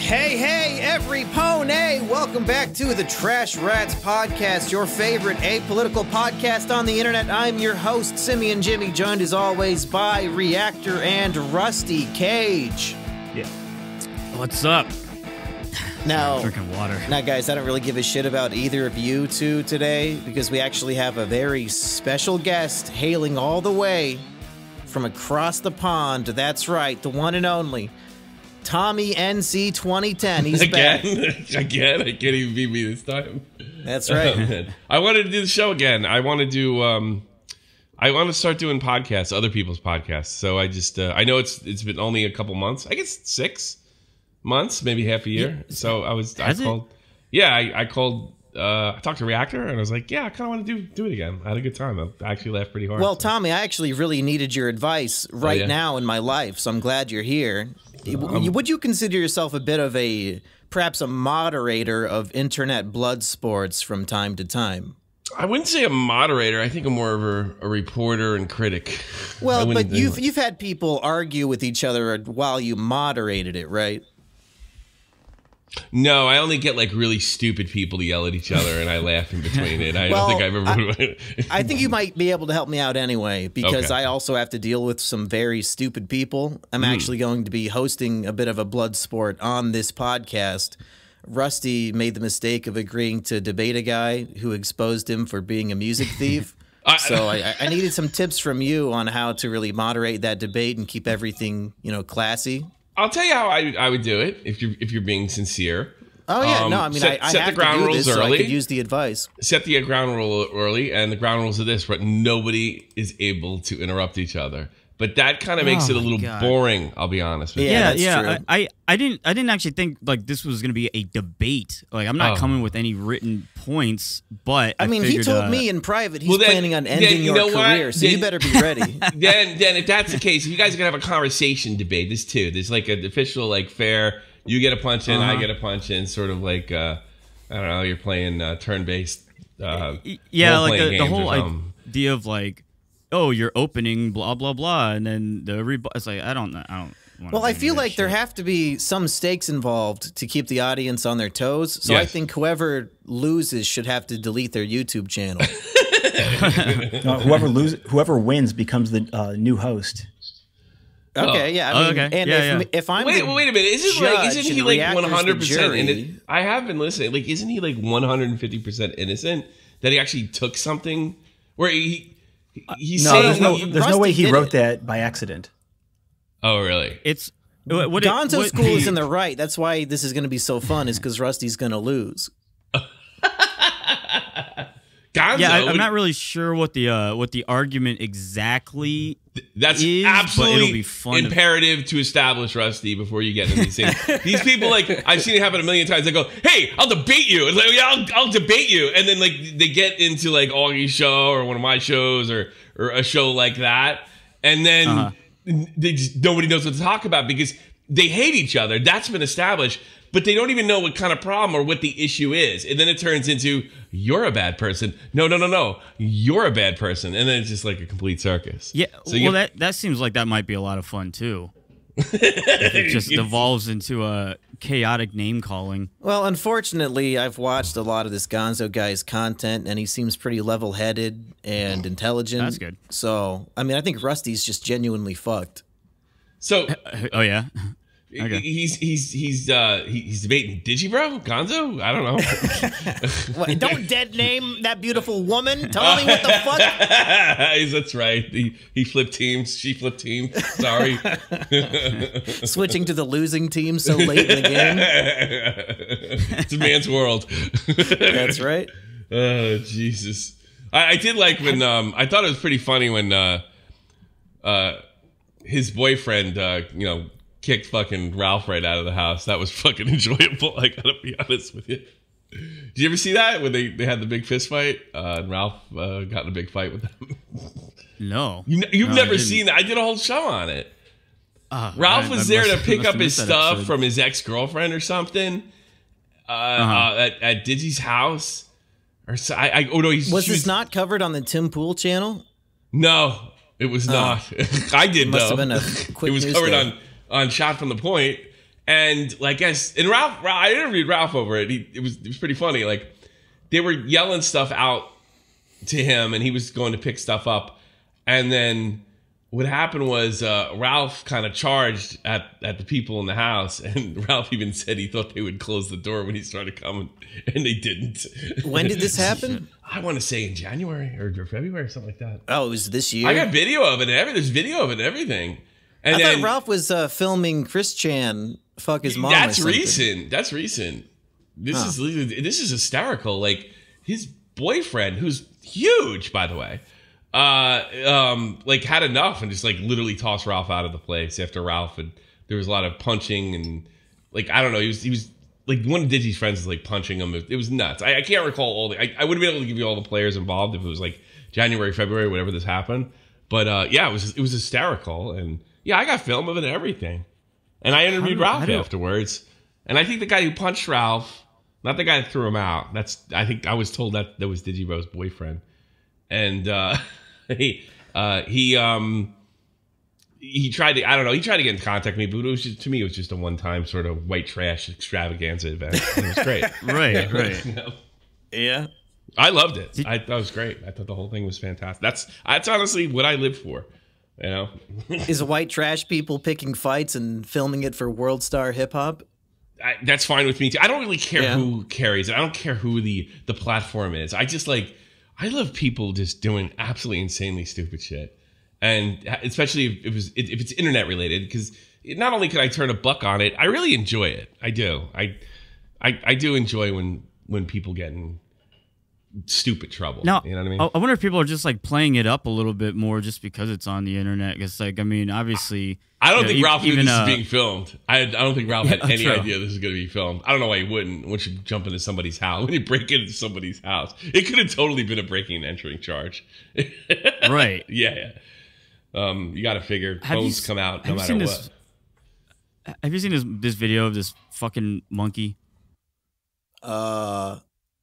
Hey, every pony! Welcome back to the TrashRats podcast, your favorite apolitical podcast on the internet. I'm your host, Simeon Jimmy, joined as always by Reactor and Rusty Cage. Yeah. What's up? Now, drinking water. Now, guys, I don't really give a shit about either of you two today because we actually have a very special guest hailing all the way from across the pond. That's right, the one and only Tommy NC 2010. He's back. Again? I can't even beat me this time. That's right. I wanted to do the show again. I want to do. I want to start doing podcasts, other people's podcasts. So I just. I know it's been only a couple months. I guess 6 months, maybe half a year. Yeah. So I called. Yeah, I called. I talked to Reactor and I was like, yeah, I kind of want to do it again. I had a good time. I actually laughed pretty hard. Well, Tommy, I actually really needed your advice now in my life, so I'm glad you're here. Would you consider yourself a bit of perhaps a moderator of internet blood sports from time to time? I wouldn't say a moderator. I think I'm more of a reporter and critic. Well, but you've had people argue with each other while you moderated it, right? No, I only get like really stupid people to yell at each other, and I laugh in between it. I don't think I've ever. I think you might be able to help me out anyway, because I also have to deal with some very stupid people. I'm actually going to be hosting a bit of a blood sport on this podcast. Rusty made the mistake of agreeing to debate a guy who exposed him for being a music thief. So I needed some tips from you on how to really moderate that debate and keep everything, classy. I'll tell you how I would do it if you're being sincere. Oh yeah, no, I mean I set have the ground to do rules this early. So I could use the advice. Set the ground rule early, and the ground rules are this: but nobody is able to interrupt each other. But that kind of makes it a little boring. I'll be honest with you. Yeah. I didn't actually think like this was going to be a debate. Like I'm not coming with any written points, but I mean, he told me in private he's planning on ending your career, so you better be ready. then if that's the case, you guys are gonna have a conversation debate. This too. There's like an official like fair. You get a punch in, I get a punch in. Sort of like I don't know. You're playing turn-based. Like the whole idea of like, oh, you're opening blah blah blah, and then it's like I don't. Well, I feel like there have to be some stakes involved to keep the audience on their toes. So I think whoever loses should have to delete their YouTube channel. Whoever wins becomes the new host. Okay, yeah. I mean, and if I'm wait a minute, isn't he like 100%? I have been listening. Like, isn't he like 150% innocent that he actually took something where he's saying there's no way he wrote that by accident. Oh, really? It's Gonzo School is in the right. That's why this is going to be so fun. Is because Rusty's going to lose. Gonzo, I'm not really sure what the argument exactly. That's is, absolutely but it'll be fun imperative to establish, Rusty, before you get into these things. These people, like, I've seen it happen a million times. They go, "Hey, I'll debate you." It's like, "Yeah, I'll debate you," and then like they get into like Augie's show or one of my shows or a show like that, and then. Nobody knows what to talk about because they hate each other. That's been established, but they don't even know what kind of problem or what the issue is. And then it turns into, you're a bad person. No. You're a bad person. And then it's just like a complete circus. Yeah, so that seems like that might be a lot of fun, too. It just devolves into a chaotic name-calling. Well, unfortunately, I've watched a lot of this Gonzo guy's content, and he seems pretty level-headed and intelligent. That's good. So, I mean, I think Rusty's just genuinely fucked. So, oh yeah, okay. He's debating Digibro, Gonzo. I don't know. What, don't dead name that beautiful woman. Tell me what the fuck. That's right. He flipped teams. She flipped teams. Sorry. Switching to the losing team so late in the game. It's a man's world. That's right. Oh Jesus! I did like when I thought it was pretty funny when his boyfriend kicked fucking Ralph right out of the house. That was fucking enjoyable. I gotta be honest with you. Did you ever see that when they had the big fist fight and Ralph got in a big fight with them? No. You've never seen that. I did a whole show on it. Ralph was there to pick up his stuff from his ex-girlfriend or something at Digi's house. Or so, was this not covered on the Tim Pool channel? No, it was not. I did, must though. have been a quick it was covered on Shot from the Point. And like, and Ralph, I interviewed Ralph over it. It was pretty funny. Like, they were yelling stuff out to him, and he was going to pick stuff up. And then what happened was Ralph kind of charged at the people in the house, and Ralph even said he thought they would close the door when he started coming, and they didn't. When did this happen? I want to say in January or February or something like that. Oh, it was this year? I got video of it. There's video of it and everything. And I then thought Ralph was filming Chris Chan fuck his mom. That's recent. That's recent. This is hysterical. Like, his boyfriend, who's huge, by the way, like, had enough and just like literally tossed Ralph out of the place after Ralph, and there was a lot of punching and like, I don't know, he was like, one of Digi's friends was like punching him. It was nuts. I can't recall all the. I would have been able to give you all the players involved if it was like January, February, whenever this happened. But yeah, it was hysterical, and yeah, I got film of it and everything. And I interviewed Ralph afterwards, and I think the guy who punched Ralph, not the guy that threw him out. I think I was told that was Digibro's boyfriend, and he tried to, I don't know, he tried to get in contact with me, but it was just, to me, it was just a one-time sort of white trash extravaganza event. It was great. Right. You know? Yeah. I loved it. That was great. I thought the whole thing was fantastic. That's honestly what I live for. You know? Is white trash people picking fights and filming it for World Star Hip Hop? That's fine with me too. I don't really care who carries it. I don't care who the platform is. I just I love people just doing absolutely insanely stupid shit. And especially if it's internet related, because not only can I turn a buck on it, I really enjoy it. I do. I do enjoy when people get in stupid trouble. Now, you know what I mean? I wonder if people are just like playing it up a little bit more just because it's on the internet. Because like, I mean, obviously, I don't think Ralph knew this is being filmed. I don't think Ralph had any idea this is going to be filmed. I don't know why he wouldn't. Once you jump into somebody's house, when you break into somebody's house, it could have totally been a breaking and entering charge. Right? Yeah. You got to figure phones come out no matter what. Have you seen this video of this fucking monkey?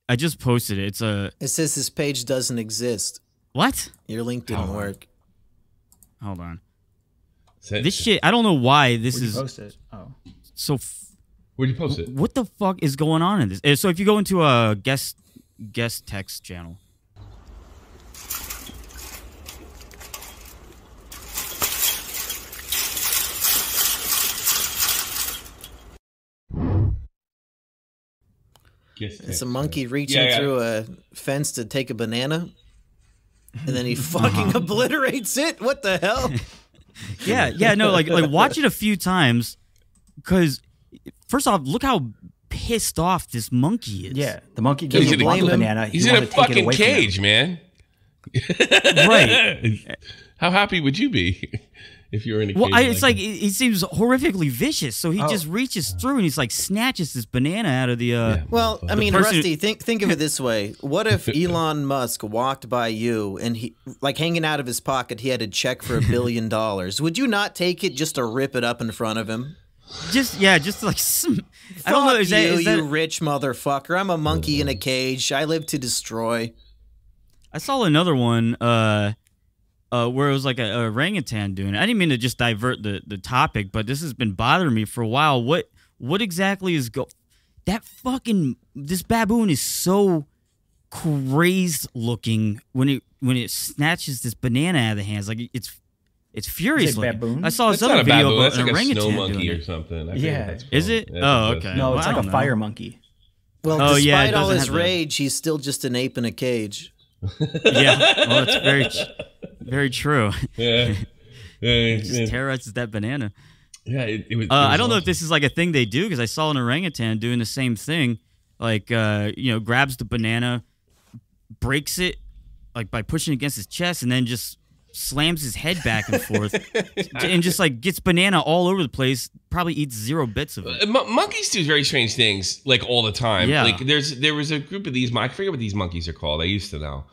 I just posted it. It says this page doesn't exist. What? Your link didn't work. Hold on. This shit, I don't know why this is. Where'd you post it? Oh. So. Where'd you post it? What the fuck is going on in this? So if you go into a guest text channel. It's a monkey reaching through a fence to take a banana, and then he fucking obliterates it. What the hell? No, like watch it a few times, because first off, look how pissed off this monkey is. Yeah, the monkey doesn't want the banana. He's in a fucking cage, man. Right. How happy would you be if you were in a cage? Well, it's like he seems horrifically vicious, so he just reaches through and he's like snatches this banana out of the. Well, I mean, Rusty, think of it this way: what if Elon Musk walked by you and he, like, hanging out of his pocket, he had a check for $1 billion? Would you not take it just to rip it up in front of him? Just like I don't know. Is you rich motherfucker? I'm a monkey in a cage. I live to destroy. I saw another one. Where it was like a orangutan doing it. I didn't mean to just divert the topic, but this has been bothering me for a while. What exactly is this baboon is so crazed looking when it snatches this banana out of the hands. Like it's furious looking. Baboon? I saw this other video of an like orangutan a snow monkey doing or it. something. Is it? Oh, okay. No, it's like a fire monkey. Well, despite all his rage, he's still just an ape in a cage. Yeah, well, that's very true. Yeah. It just terrorizes that banana. Yeah, it was I don't know if this is like a thing they do, because I saw an orangutan doing the same thing. Like, grabs the banana, breaks it, like by pushing against his chest, and then just slams his head back and forth, and just like gets banana all over the place. Probably eats 0 bits of it. Monkeys do very strange things, like, all the time. Yeah. Like there was a group of these. I forget what these monkeys are called. I used to know.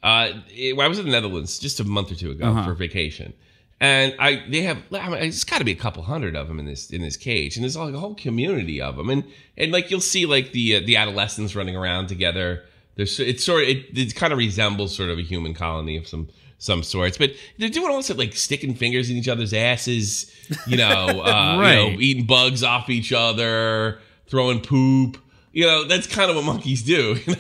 I was in the Netherlands just a month or two ago for vacation, and it's got to be a couple hundred of them in this cage, and there's like a whole community of them, and like you'll see like the adolescents running around together. It kind of resembles sort of a human colony of some some sorts, but they're doing all this like sticking fingers in each other's asses, you know, Right. you know, eating bugs off each other, throwing poop. You know, that's kind of what monkeys do. You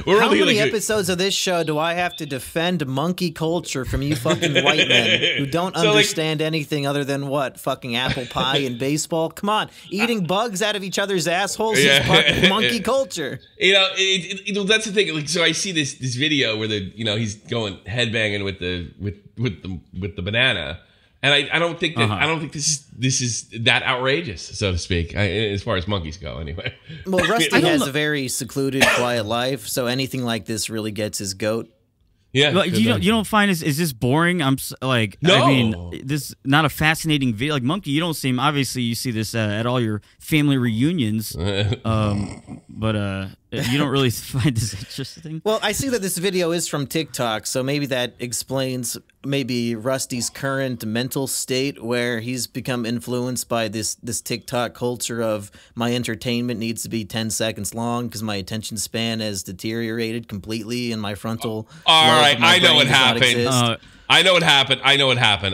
know? How many episodes of this show do I have to defend monkey culture from you fucking white men who don't understand anything other than what? Fucking apple pie and baseball? Come on. Eating bugs out of each other's assholes is part of monkey culture. You know, that's the thing. Like, so I see this video where he's going headbanging with the banana. And I don't think that I don't think this is that outrageous, so to speak, as far as monkeys go. Anyway, well, Rusty has a very secluded, quiet life, so anything like this really gets his goat. Yeah, well, you don't find is this boring? No. I mean, this not a fascinating video. Like Monkey, you don't seem obviously you see this at all your family reunions, but you don't really find this interesting. Well, I see that this video is from TikTok, so maybe that explains maybe Rusty's current mental state, where he's become influenced by this TikTok culture of my entertainment needs to be 10 seconds long because my attention span has deteriorated completely and my frontal. All right, I know what happened. I know what happened.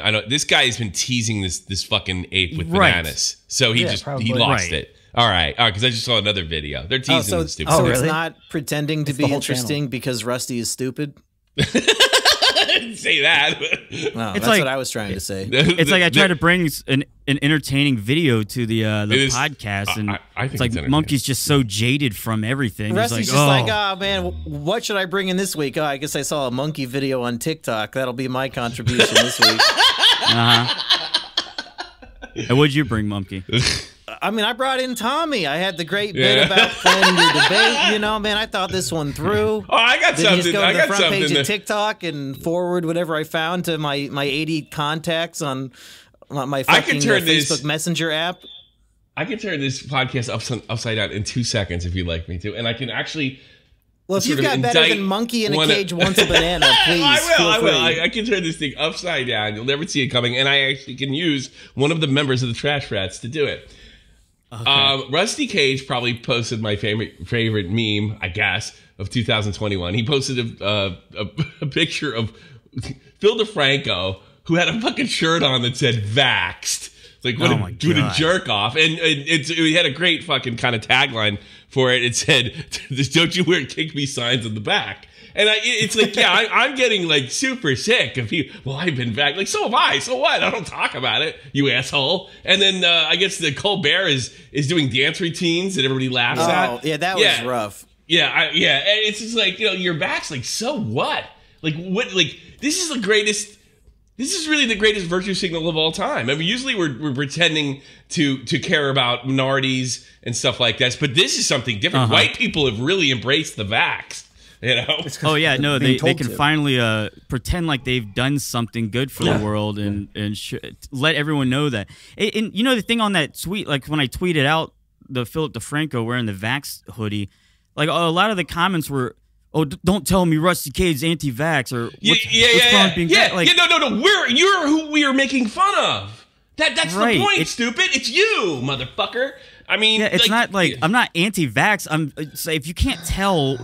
I know this guy has been teasing this fucking ape with bananas, so he lost it. All right, because I just saw another video. They're teasing the stupid. So really? It's not pretending to be interesting because Rusty is stupid. I didn't say that. No, that's like, what I was trying to say. It's like I try to bring an entertaining video to the podcast, and I think it's like Monkey's just so jaded from everything. Rusty's just like, oh man, what should I bring in this week? Oh, I guess I saw a monkey video on TikTok. That'll be my contribution this week. And what'd you bring, Monkey? I mean, I brought in Tommy. I had the great bit about planning your debate. You know, man, I thought this one through. Oh, I got something. Just go to the front page of TikTok and forward whatever I found to my 80 contacts on my fucking Facebook Messenger app. I can turn this podcast upside down in 2 seconds if you'd like me to, and I can actually. Well, if you've got better than monkey in a cage wants a banana, please. I will. I can turn this thing upside down. You'll never see it coming, and I actually can use one of the members of the Trashrats to do it. Okay. Rusty Cage probably posted my favorite meme, I guess, of 2021. He posted a picture of Phil DeFranco, who had a fucking shirt on that said "Vaxx'd." Like what a jerk off, and he had a great fucking kind of tagline for it. It said, "Don't you wear kick me signs on the back?" And it's like, yeah, I'm getting like super sick of people. Well, I've been back. Like, so have I. So what? I don't talk about it, you asshole. And then I guess the Colbert is doing dance routines that everybody laughs at. Oh, yeah, that was rough. Yeah, and it's just like, your back's like, so what? Like, what? Like, this is the greatest. This is really the greatest virtue signal of all time. I mean, usually we're pretending to care about minorities and stuff like this, but this is something different. White people have really embraced the vax. You know? Oh yeah, no, they can finally pretend like they've done something good for the world and let everyone know that. And you know the thing on that tweet, like when I tweeted out the Phillip DeFranco wearing the Vax hoodie, like a lot of the comments were, "Oh, don't tell me Rusty Cage's anti-vax," or no. You're who we are making fun of. That's the point, stupid. It's you, motherfucker. I mean, it's not like I'm not anti-vax. If you can't tell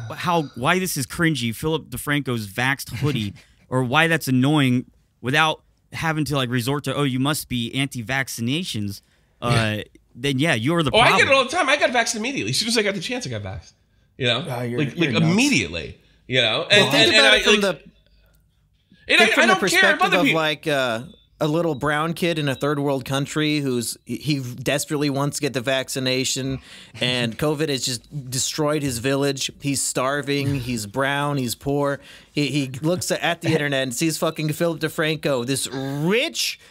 why this is cringy, Phillip DeFranco's vaxxed hoodie, or why that's annoying, without having to like resort to, oh, you must be anti-vaccinations, then you're the problem. I get it all the time. I got vaxxed immediately. As soon as I got the chance, I got vaxxed. You know, like immediately. You know, and think about it from the perspective of like a little brown kid in a third world country he desperately wants to get the vaccination, and COVID has just destroyed his village. He's starving. He's brown. He's poor. He looks at the internet and sees fucking Phillip DeFranco,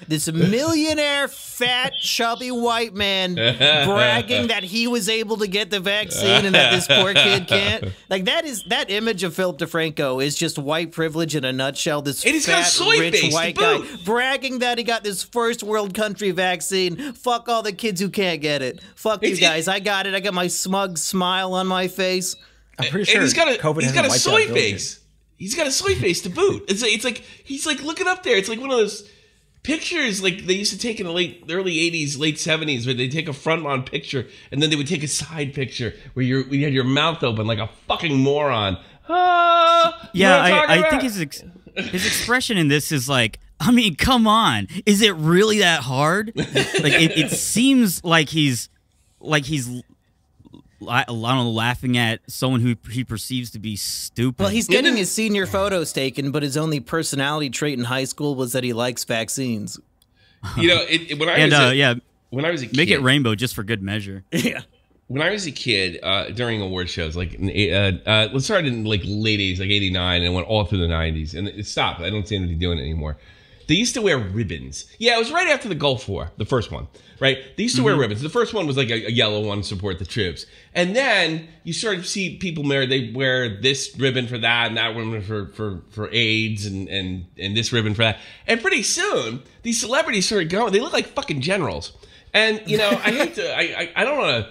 this millionaire, fat, chubby white man bragging that he was able to get the vaccine and that this poor kid can't. Like that image of Phillip DeFranco is just white privilege in a nutshell. This fat, rich white guy bragging that he got this first world country vaccine. Fuck all the kids who can't get it. Fuck you guys. I got it. I got my smug smile on my face. I'm pretty sure he's got a soy face. He's got a soy face to boot. It's like he's like looking up there. It's like one of those pictures like they used to take in the early 80s, late 70s, where they take a front on picture and then they would take a side picture where you had your mouth open like a fucking moron. I think his expression in this is like, I mean, come on, is it really that hard? Like it seems like he's I don't know, laughing at someone who he perceives to be stupid. Well, he's getting his senior photos taken, but his only personality trait in high school was that he likes vaccines. You know, when I was a kid, make it rainbow just for good measure. Yeah. When I was a kid, during award shows, like let's start in like late 80s, like 89, and went all through the 90s, and it stopped. I don't see anybody doing it anymore. They used to wear ribbons. Yeah, it was right after the Gulf War, the first one, right? They used to wear ribbons. The first one was like a yellow one, support the troops. And then you started to see people they wear this ribbon for that, and that one for AIDS, and this ribbon for that. And pretty soon, these celebrities started going, they look like fucking generals. And, you know, I hate to, I don't want to,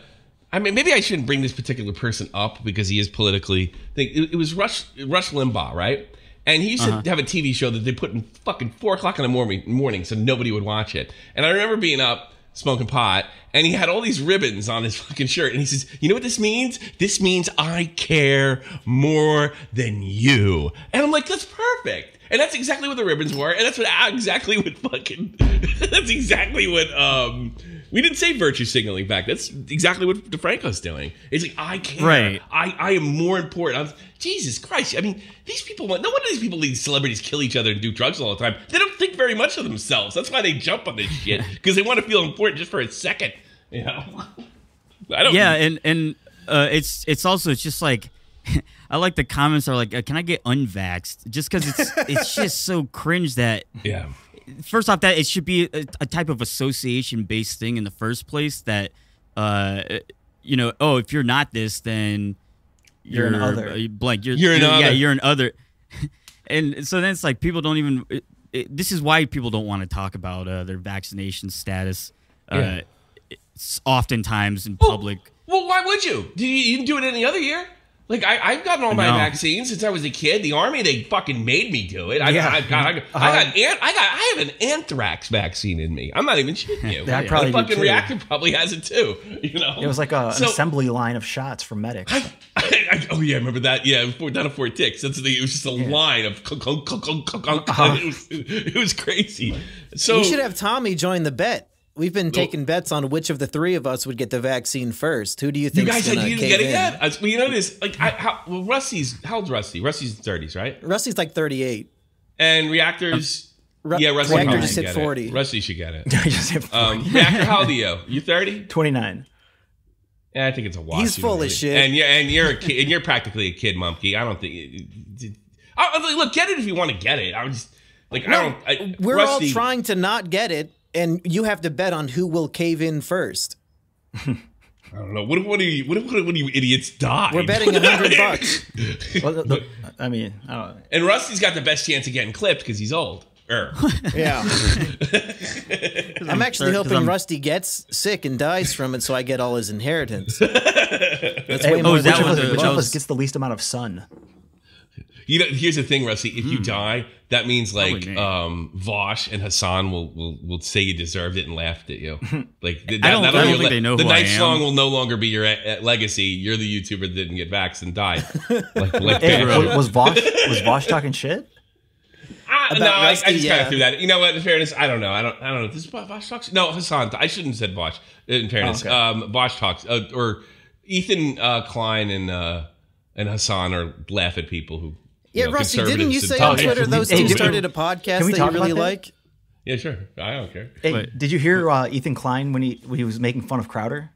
I mean, maybe I shouldn't bring this particular person up because he is politically, it was Rush Limbaugh, right? And he used to have a TV show that they put in fucking 4 o'clock in the morning so nobody would watch it. And I remember being up smoking pot, and he had all these ribbons on his fucking shirt. And he says, you know what this means? This means I care more than you. And I'm like, that's perfect. And that's exactly what the ribbons were. And that's exactly what we didn't say virtue signaling back. That's exactly what DeFranco's doing. It's like, I care. Right. I am more important. Jesus Christ. I mean, these people, no wonder these celebrities kill each other and do drugs all the time. They don't think very much of themselves. That's why they jump on this shit. Because they want to feel important just for a second. You know? I don't. Yeah, and it's also, it's just like, I like the comments are like, can I get unvaxxed? Just because it's just so cringe that. Yeah. First off, that it should be a type of association-based thing in the first place. That, you know, oh, if you're not this, then you're an other. Blank. You're an other. Yeah, you're an other. And so then it's like people don't even. This is why people don't want to talk about their vaccination status. It's oftentimes in public. Well, why would you? You didn't do it any other year. Like I've gotten all my vaccines since I was a kid. The Army, they fucking made me do it. I have an anthrax vaccine in me. I'm not even shitting you. That probably the fucking Reactor probably has it too. You know, it was like an assembly line of shots from medics. Oh yeah, I remember that. Yeah, down at Fort Dix. It was just a line of. It was crazy. So we should have Tommy join the bet. We've been taking bets on which of the 3 of us would get the vaccine first. Who do you think? You guys said you didn't get it yet. Well, you know this. Like, how old's Rusty? Rusty's in 30s, right? Rusty's like 38. And Reactor's. Yeah, Rusty Reactor just hit 40. Rusty should get it. I just hit 40. Reactor, how old are you? You 30? 29. Yeah, I think it's a wash. He's full of shit. And you're a kid, and you're practically a kid, Mumkey. I don't think. Look, get it if you want to get it. I was like, no, we're Rusty, all trying to not get it. And you have to bet on who will cave in first. I don't know. What if you idiots die? We're betting $100. Well, I mean, I don't know. And Rusty's got the best chance of getting clipped because he's old. Yeah. I'm actually hoping Rusty gets sick and dies from it so I get all his inheritance. That's way more which of us gets the least amount of sun? You know, here's the thing, Rusty. If you die, that means like Vosh and Hassan will say you deserved it and laughed at you. Like I don't think they know the who I Night am. Song will no longer be your legacy. You're the YouTuber that didn't get vaxxed and died. Was Vosh talking shit? No, I just kind of threw that. You know what? In fairness, I don't know. I don't know. This Vosh talks. No, Hassan. I shouldn't have said Vosh. In fairness, Vosh talks or Ethan Klein and Hassan laugh at people who. Yeah, Rusty, didn't you say on Twitter those two started a podcast that you really like? Yeah, sure. I don't care. Hey, did you hear Ethan Klein when he was making fun of Crowder?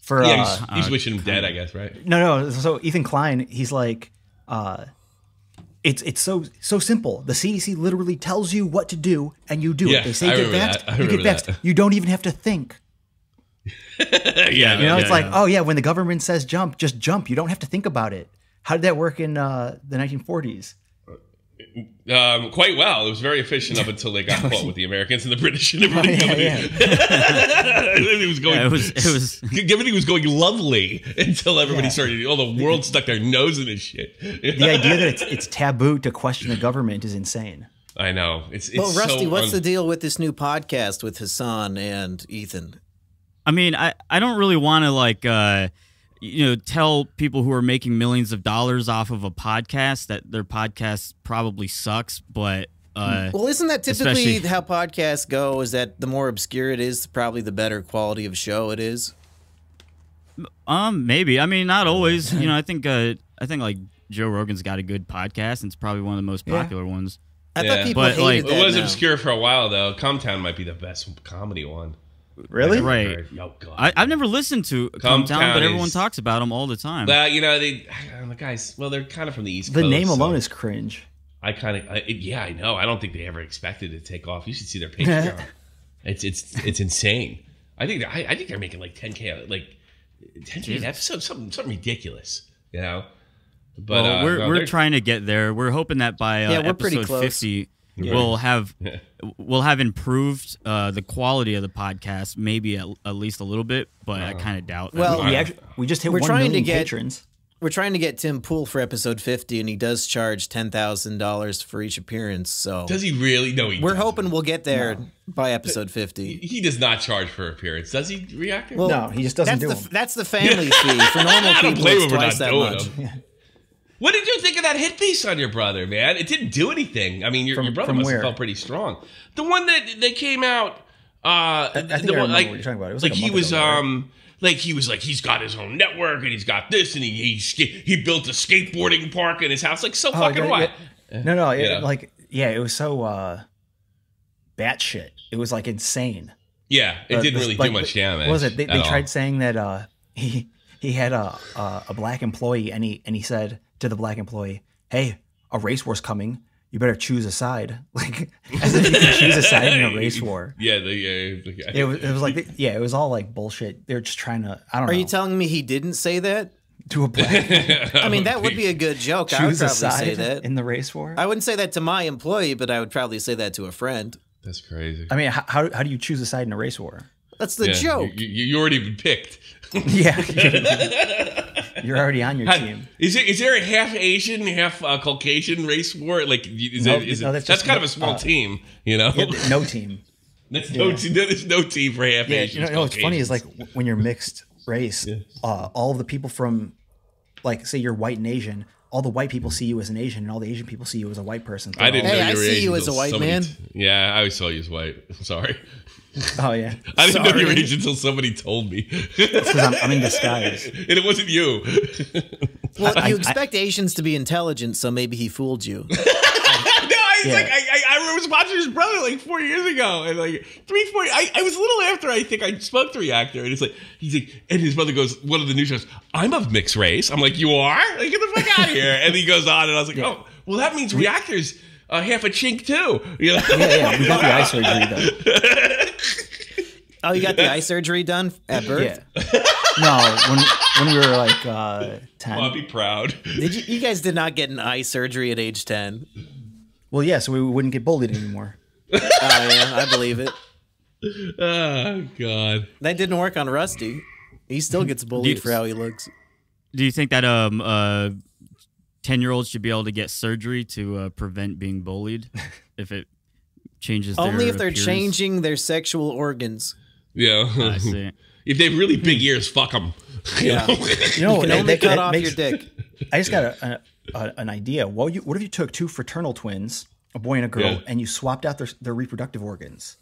He's wishing him dead, I guess, right? No. So Ethan Klein, he's like, it's so simple. The CDC literally tells you what to do, and you do it. They say get vaxxed, you get vaxxed. You don't even have to think. It's like, oh yeah, when the government says jump, just jump. You don't have to think about it. How did that work in the 1940s? Quite well. It was very efficient up until they got caught with the Americans and the British and everything. Everything was going. Everything was going lovely until everybody started. All the world stuck their nose in this shit. The idea that it's taboo to question the government is insane. I know. It's well, Rusty, what's the deal with this new podcast with Hassan and Ethan? I mean, I don't really want to like. tell people who are making millions of dollars off of a podcast that their podcast probably sucks, but well, isn't that typically how podcasts go? Is that the more obscure it is, probably the better quality of show it is? Maybe. I mean, not always. I think like Joe Rogan's got a good podcast, and it's probably one of the most popular ones. I thought people hated that. It was obscure for a while though. Cometown might be the best comedy one. Really? Right. Oh God. I've never listened to Cometown, but everyone talks about them all the time. Well, the guys. Well, they're kind of from the East Coast. The name alone is cringe. I know. I don't think they ever expected it to take off. You should see their Patreon. It's insane. I think they're making like 10K, like 10K an episode, something ridiculous. But we're trying to get there. We're hoping that by episode 50, we'll have improved the quality of the podcast, maybe at least a little bit. But I kind of doubt. Well, we just hit 1 million patrons. We're trying to get Tim Pool for episode 50, and he does charge $10,000 for each appearance. So does he really? No, we're hoping we'll get there by episode 50. He does not charge for appearance, does he? Reactor? Well, no, he just doesn't do them. That's the family fee for normal people. It's twice that much. What did you think of that hit piece on your brother, man? It didn't do anything. I mean, your brother must have felt pretty strong. The one that came out. I think I remember what you're talking about. It was he was like he's got his own network and he's got this and he built a skateboarding park in his house. Like so fucking what? No, it was so batshit. It was like insane. Yeah, it didn't really do much damage. What was it? They tried saying that he had a black employee and he said to the black employee, "Hey, a race war's coming. You better choose a side." Like, as if you can choose a side in a race war. It was like, it was all like bullshit. They're just trying to, I don't know. Are you telling me he didn't say that? To a black I mean, that would be a good joke. I would probably say that. In the race war? I wouldn't say that to my employee, but I would probably say that to a friend. That's crazy. I mean, how do you choose a side in a race war? That's the joke. You already been picked. Yeah. You're already on your team. Is there a half Asian, half Caucasian race war? Like, that's kind of a small team, Yeah, no team. There's no team for half Asians. What's funny is like when you're mixed race, all of the people from, like, say you're white and Asian, all the white people see you as an Asian, and all the Asian people see you as a white person. I didn't know you were Asian. I see you as a white man. Yeah, I always saw you as white. I'm sorry. Oh yeah, I didn't know you were Asian until somebody told me. It's because I'm in disguise, and it wasn't you. Well, you expect Asians to be intelligent, so maybe he fooled you. I was watching his brother like 4 years ago, and like 3-4. I was a little after I think I spoke to Reactor, and it's like he's like, and his brother goes, one of the news shows, "I'm of mixed race." I'm like, "You are? Like, get the fuck out of here!" And he goes on, and I was like, "Oh, well, that means Reactor's half a chink too." You know? Yeah. We got the eye surgery done. Oh, you got the eye surgery done at birth? Yeah. No, when we were like 10. I'll be proud. You guys did not get an eye surgery at age 10. Well, yeah, so we wouldn't get bullied anymore. Oh, yeah, I believe it. Oh, God. That didn't work on Rusty. He still gets bullied for how he looks. Do you think that 10-year-olds should be able to get surgery to prevent being bullied if it changes their Only if they're appearance? changing their sexual organs. Yeah. I see. If they have really big ears, fuck them. Yeah. You can only cut off your dick. I just got an idea. What if you took two fraternal twins, a boy and a girl, and you swapped out their reproductive organs?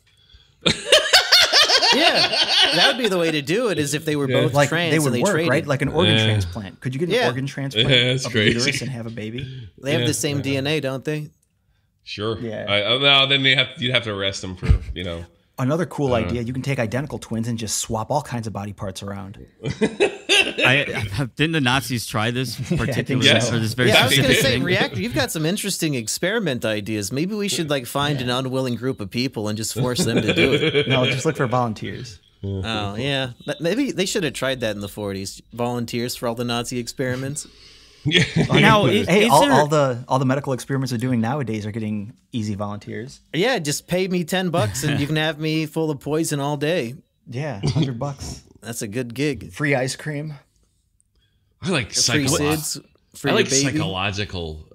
Yeah, that would be the way to do it. Is if they were both like trans, they would and work, traded. right? Like an organ transplant. Could you get an organ transplant of a uterus and have a baby? They have the same DNA, don't they? Sure. Yeah. No, then you'd have to arrest them for Another cool idea: you can take identical twins and just swap all kinds of body parts around. Didn't the Nazis try this particularly for this very I was specific going to say, thing? Reactor, you've got some interesting experiment ideas. Maybe we should find an unwilling group of people and just force them to do it. No, just look for volunteers. Oh, yeah. Maybe they should have tried that in the 40s. Volunteers for all the Nazi experiments. Now, all the medical experiments they're doing nowadays are getting easy volunteers. Yeah, just pay me $10 and you can have me full of poison all day. Yeah, $100. That's a good gig. Free ice cream. I like free SIDS. I like psychological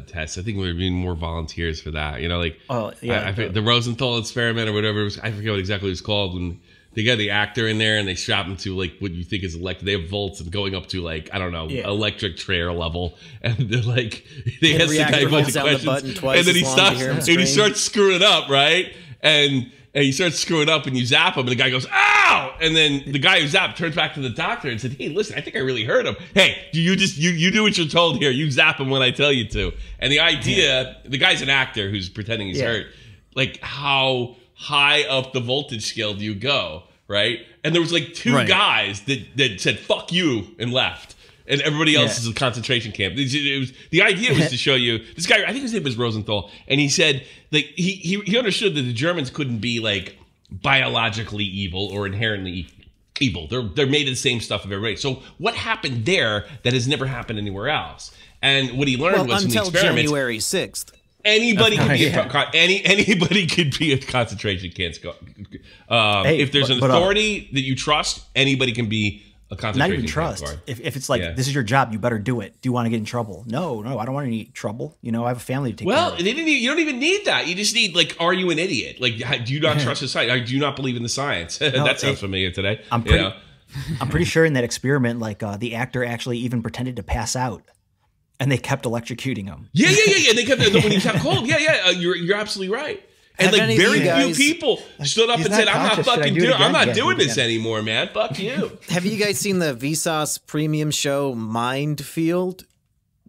tests. I think we need more volunteers for that. The Rosenthal experiment or whatever it was. I forget what exactly it was called. When they got the actor in there and they strap him to like what you think is electric. They have volts and going up to like, I don't know, electric chair level. And they're like, they ask the guy a bunch of questions. And then he starts screwing up, right? And he starts screwing up and you zap him and the guy goes, ow! And then the guy who zapped turns back to the doctor and said, hey, listen, I think I really hurt him. Hey, you do what you're told here. You zap him when I tell you to. And the idea, the guy's an actor who's pretending he's hurt. Like, how high up the voltage scale do you go, right? And there was like two guys that said "fuck you" and left, and everybody else is a concentration camp. The idea was to show you this guy. I think his name was Rosenthal, and he said like he understood that the Germans couldn't be like biologically evil or inherently evil. They're made of the same stuff of everybody. So what happened there that has never happened anywhere else? And what he learned was from the experiments. Until January 6th. Anybody could be anybody could be a concentration camp. If there's an authority that you trust, anybody can be a concentration camp. Not even trust. If it's like this is your job, you better do it. Do you want to get in trouble? No, I don't want any trouble. You know, I have a family to take care of. You don't even need that. You just need like, are you an idiot? Like, do you not trust the science? Do you not believe in the science? That sounds familiar today. I'm pretty sure in that experiment, like the actor actually even pretended to pass out. And they kept electrocuting him. Yeah. They kept when he got cold. You're absolutely right. And like very few people stood up and said, I'm not doing this anymore, man. Fuck you. Have you guys seen the Vsauce premium show Mindfield?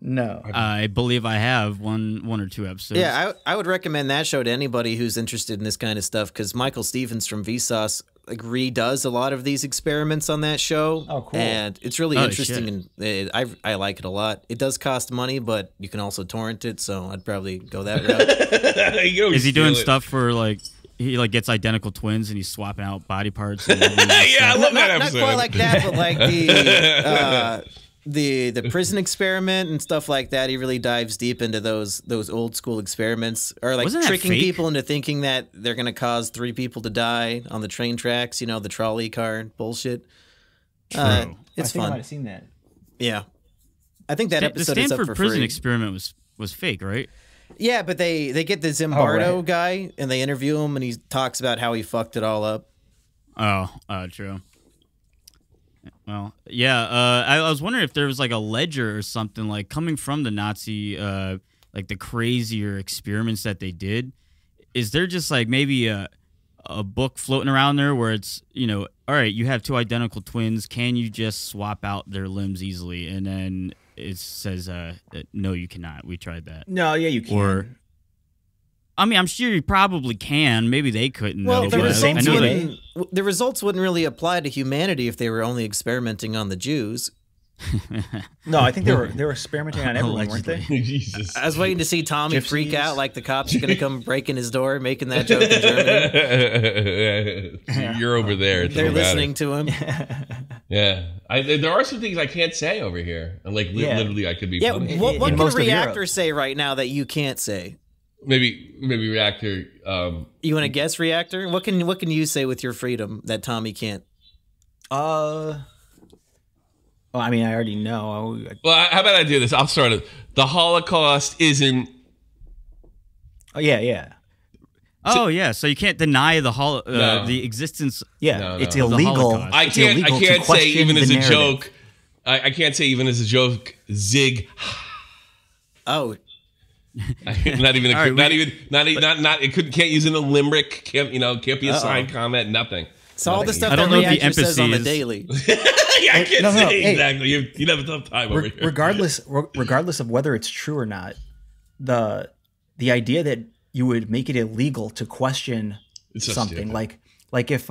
No. I believe I have one or two episodes. Yeah, I would recommend that show to anybody who's interested in this kind of stuff because Michael Stevens from Vsauce like redoes a lot of these experiments on that show. Oh, cool. And it's really interesting and I like it a lot. It does cost money, but you can also torrent it, so I'd probably go that route. Is he doing stuff for like he like gets identical twins and he's swapping out body parts? And I love that episode. Not quite like that, but like the prison experiment and stuff like that. He really dives deep into those old school experiments, or like tricking people into thinking that they're going to cause 3 people to die on the train tracks. You know, the trolley car bullshit. True. It's fun. I might have seen that. Yeah, I think that episode is up for free. The Stanford prison experiment was fake, right? Yeah, but they get the Zimbardo guy and they interview him and he talks about how he fucked it all up. Oh, true. Well, yeah, I was wondering if there was like a ledger or something like coming from the Nazi, like the crazier experiments that they did. Is there just like maybe a book floating around there where it's, you know, all right, you have 2 identical twins. Can you just swap out their limbs easily? And then it says, no, you cannot. We tried that. No, yeah, you can. Or, I mean, I'm sure you probably can. Maybe they couldn't. Well, the results wouldn't really apply to humanity if they were only experimenting on the Jews. No, I think they were experimenting on everyone, weren't they? Jesus. I was waiting to see Tommy freak out like the cops are going to come breaking his door, making that joke in Germany. You're over there. They're listening to him. Yeah. There are some things I can't say over here. Like, literally, I could be funny. What can a reactor say right now that you can't say? Maybe Reactor. You want to guess, Reactor? What can you say with your freedom that Tommy can't? Well, I mean, I already know. Well, how about I do this? I'll start it. The Holocaust isn't. Oh yeah. Oh yeah, so you can't deny the existence. Yeah, no. It's illegal. I can't say even as a joke. I can't say even as a joke. Zig. Oh. Not even. It can't use in a limerick. Can't be a side comment. Nothing. So all the stuff that Reactor says on the daily. Yeah, I can't say exactly. You'd have a tough time over here. Regardless of whether it's true or not, the idea that you would make it illegal to question something like if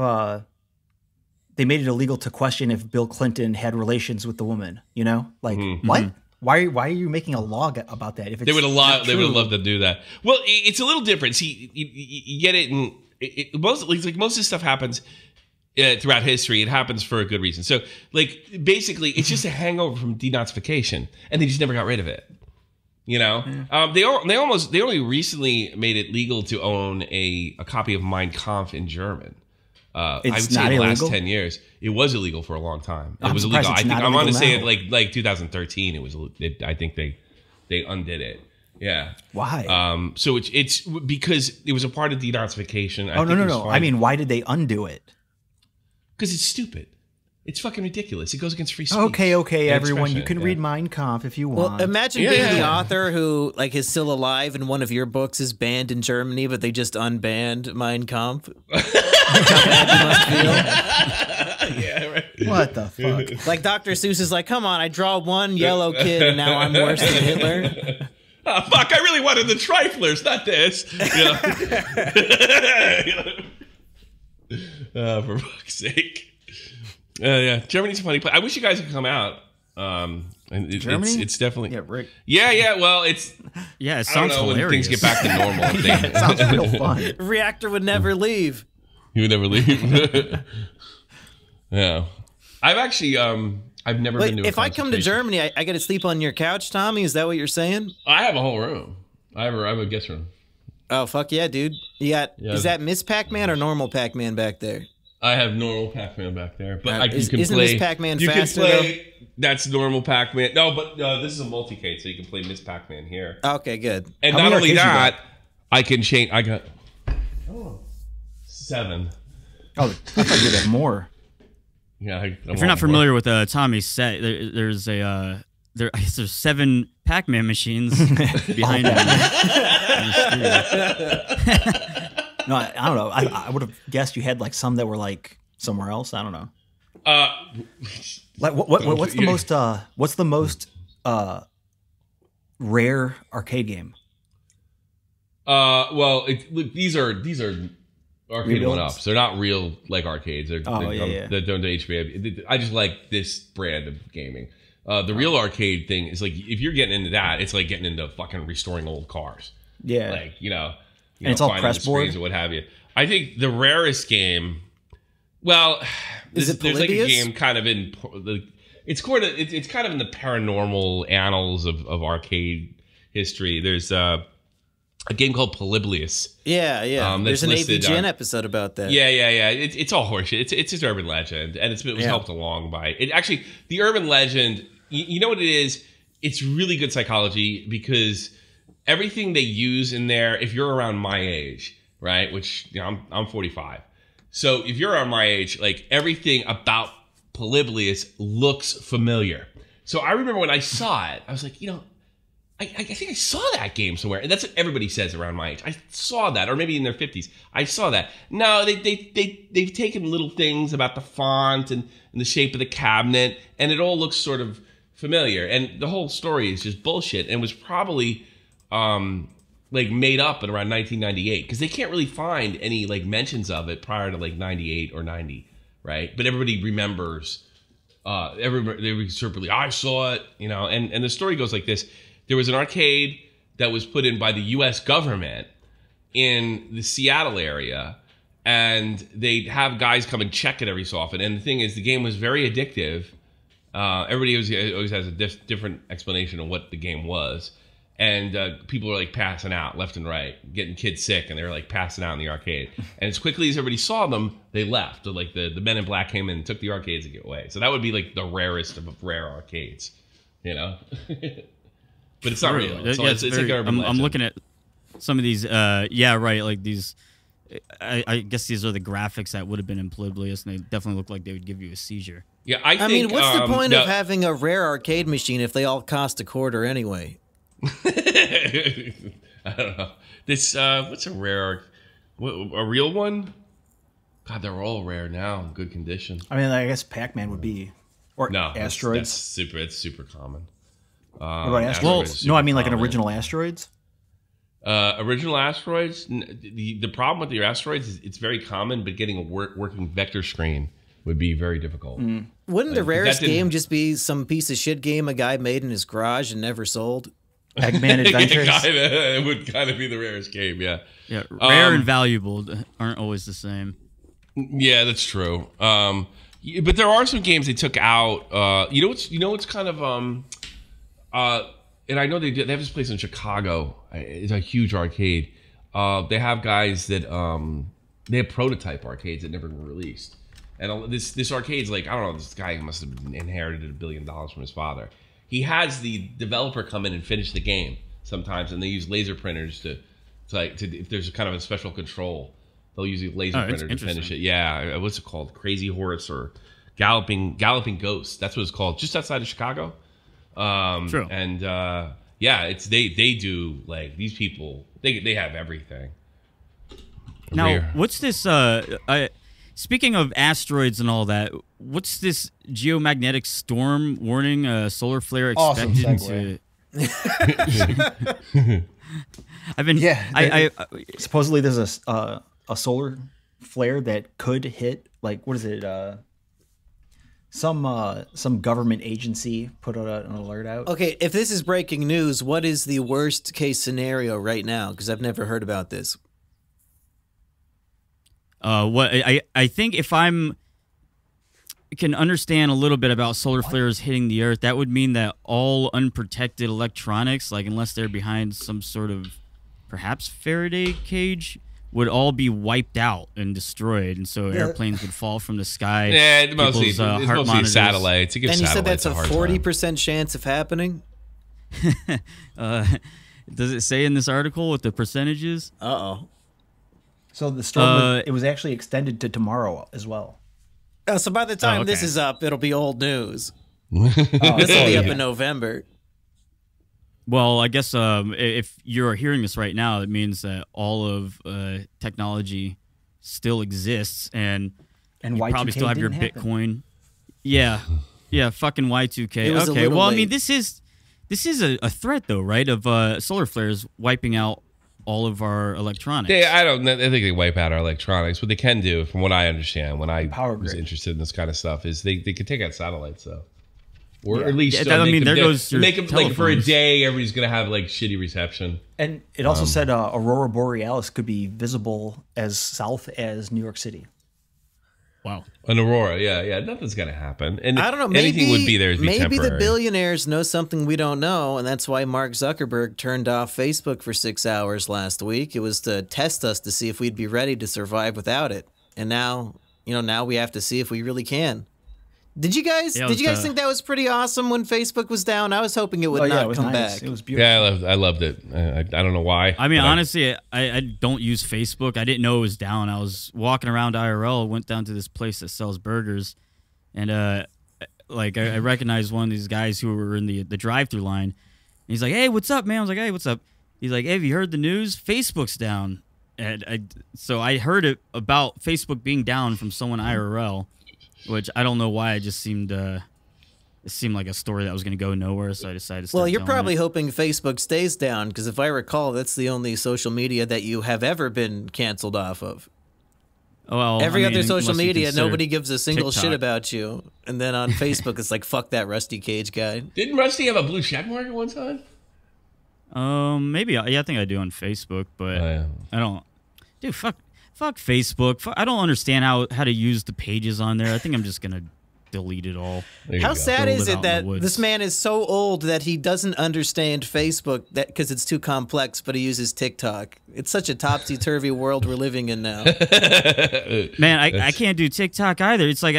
they made it illegal to question if Bill Clinton had relations with the woman, you know, like what? Why are you making a law about that? If it's they would have loved to do that. Well, it's a little different. See, you get it, and most of this stuff happens throughout history. It happens for a good reason. So, like, basically, it's just a hangover from denazification, and they just never got rid of it. You know, they only recently made it legal to own a copy of Mein Kampf in German. I would say in the last 10 years, it was illegal for a long time. It was illegal. I think I'm going to say it like 2013. It was. I think they undid it. Yeah. Why? So it's because it was a part of denazification. No. I mean, why did they undo it? Because it's stupid. It's fucking ridiculous. It goes against free speech. Okay, everyone. You can read Mein Kampf if you want. Well, imagine being the author who like is still alive and one of your books is banned in Germany, but they just unbanned Mein Kampf. How bad you must feel. Yeah, right. What the fuck? Like Dr. Seuss is like, come on, I draw one yellow kid and now I'm worse than Hitler. Oh, fuck, I really wanted the triflers, not this. For fuck's sake. Yeah, Germany's a funny place. I wish you guys could come out. Germany? It's definitely... Yeah, Rick. Yeah, well, it's... Yeah, it sounds I don't know hilarious. when things get back to normal. It sounds real fun. Reactor would never leave. You would never leave. Yeah. I've actually... I've never been to a if I come to Germany, I got to sleep on your couch, Tommy? Is that what you're saying? I have a whole room. I have a guest room. Oh, fuck yeah, dude. You got... Is that Miss Pac-Man or normal Pac-Man back there? I have normal Pac-Man back there, but isn't Miss Pac-Man faster, though? That's normal Pac-Man. No, but this is a multi-cade, so you can play Miss Pac-Man here. Okay, good. And not only that, I can change. I got 7. Oh, I thought you had more. Yeah. If you're not familiar with Tommy's set, there's I guess there's 7 Pac-Man machines behind him. No, I don't know. I would have guessed you had like some that were like somewhere else. I don't know. Like what's the most rare arcade game? Well, these are arcade one-ups. They're not real like arcades. They're done to HBA. I just like this brand of gaming. The real arcade thing is like if you're getting into that, it's like getting into fucking restoring old cars. Yeah, like and it's all press board or what have you. I think the rarest game. Well, there's like a game kind of in. It's kind of in the paranormal annals of arcade history. There's a game called Polybius. Yeah. There's an AVGN episode about that. Yeah. It's all horseshit. It's just urban legend, and it was helped along by it. Actually, the urban legend. You know what it is? It's really good psychology because everything they use in there. If you're around my age, right? Which I'm 45. So if you're around my age, like everything about Polybius looks familiar. So I remember when I saw it, I was like, I think I saw that game somewhere. And that's what everybody says around my age. I saw that, or maybe in their 50s. I saw that. No, they've taken little things about the font and the shape of the cabinet, and it all looks sort of familiar. And the whole story is just bullshit, and was probably like made up in around 1998 because they can't really find any like mentions of it prior to like 98 or 90, right? But everybody remembers. Everybody certainly, I saw it, and the story goes like this. There was an arcade that was put in by the U.S. government in the Seattle area, and they'd have guys come and check it every so often. And the thing is, the game was very addictive. Everybody always has a different explanation of what the game was. And people were like passing out left and right, getting kids sick, and they were like passing out in the arcade. And as quickly as everybody saw them, they left. So, like the men in black came in and took the arcades and get away. So that would be like the rarest of rare arcades, But it's not real. It's like urban legend. I'm looking at some of these. Like these. I guess these are the graphics that would have been in Polybius, and they definitely look like they would give you a seizure. Yeah, I mean, what's the point of having a rare arcade machine if they all cost $0.25 anyway? I don't know. This what's a rare? A real one? God, they're all rare now, in good condition. I mean, I guess Pac-Man would be, or Asteroids. It's super common. What about Asteroids? No, I mean like an original Asteroids. Original Asteroids. The problem with your Asteroids is it's very common, but getting a working vector screen would be very difficult. Wouldn't the rarest game just be some piece of shit game a guy made in his garage and never sold? Eggman Adventures. It would kind of be the rarest game, yeah. Yeah, rare and valuable aren't always the same. Yeah, that's true. But there are some games they took out. What's kind of and I know they have this place in Chicago. It's a huge arcade. They have guys that they have prototype arcades that never were released. And this arcade's like, I don't know, this guy must have inherited $1 billion from his father. He has the developer come in and finish the game sometimes, and they use laser printers to if there's kind of a special control They'll use a laser printer to finish it. Yeah, what's it called? Crazy Horse or Galloping Ghost. That's what it's called, just outside of Chicago. True. And yeah, it's they do like these people. They have everything. Now, what's this? Speaking of asteroids and all that, what's this geomagnetic storm warning? Solar flare expected to. I've been. Yeah. I supposedly there's a solar flare that could hit. Like, what is it? Some government agency put an alert out. Okay, if this is breaking news, what is the worst case scenario right now? Because I've never heard about this. What I think if can understand a little bit about solar flares hitting the Earth, that would mean that all unprotected electronics, like unless they're behind some sort of perhaps Faraday cage, would all be wiped out and destroyed, and so airplanes would fall from the sky. Yeah, it's mostly satellites. And you said that's a 40% chance of happening? Does it say in this article what the percentage is? Uh-oh. So the storm, it was actually extended to tomorrow as well. Oh, so by the time this is up, it'll be old news. This will be up in November. Well, I guess if you're hearing this right now, it means that all of technology still exists, and you probably still have your Bitcoin. Yeah, fucking Y2K. Okay, well, I mean, this is a threat, though, right? Of solar flares wiping out all of our electronics. Yeah, I think they wipe out our electronics. What they can do, from what I understand, when I was interested in this kind of stuff, is they could take out satellites, though. Or at least make them like for a day. Everybody's gonna have like shitty reception. And it also said Aurora Borealis could be visible as south as New York City. Wow, an aurora, yeah, nothing's gonna happen. And I don't know. Maybe anything would be there. Maybe the billionaires know something we don't know, and that's why Mark Zuckerberg turned off Facebook for 6 hours last week. It was to test us to see if we'd be ready to survive without it. And now, now we have to see if we really can. Did you guys think that was pretty awesome when Facebook was down? I was hoping it would not come back. It was beautiful. Yeah, I loved it. I don't know why. I mean, honestly, I don't use Facebook. I didn't know it was down. I was walking around IRL, went down to this place that sells burgers, and I recognized one of these guys who were in the drive-thru line. And he's like, "Hey, what's up, man?" I was like, "Hey, what's up?" He's like, "Hey, have you heard the news? Facebook's down." And so I heard it about Facebook being down from someone IRL. Which I don't know why. It just seemed it seemed like a story that was going to go nowhere, so I decided to start you're probably hoping Facebook stays down, because if I recall, that's the only social media that you have ever been canceled off of. Well, every other social media, nobody gives a single shit about you. And then on Facebook, it's like, fuck that Rusty Cage guy. Didn't Rusty have a blue check mark at one time? Maybe. Yeah, I think I do on Facebook, but I don't. Dude, fuck Facebook. I don't understand how to use the pages on there. I think I'm just going to delete it all. How sad is it that this man is so old that he doesn't understand Facebook because it's too complex, but he uses TikTok? It's such a topsy-turvy world we're living in now. Man, I can't do TikTok either. It's like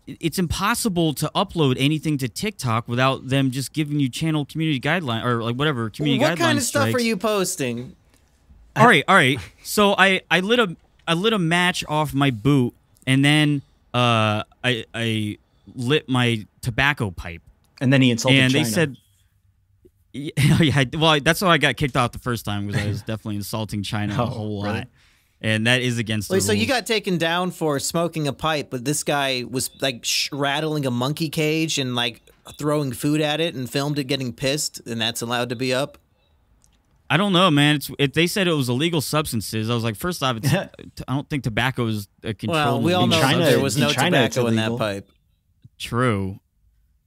it's impossible to upload anything to TikTok without them just giving you channel community guideline or like whatever community guidelines. What kind of stuff are you posting? All right. So I lit a match off my boot, and then I lit my tobacco pipe. And then he insulted China. And they said, yeah, well, that's why I got kicked out the first time, because I was definitely insulting China a whole lot. Really? And that is against the rules. So you got taken down for smoking a pipe, but this guy was like rattling a monkey cage and like throwing food at it and filmed it getting pissed, and that's allowed to be up? I don't know, man. They said it was illegal substances. I was like, first off, I don't think tobacco is a controlled. Well, we all know there was no tobacco in that pipe. True.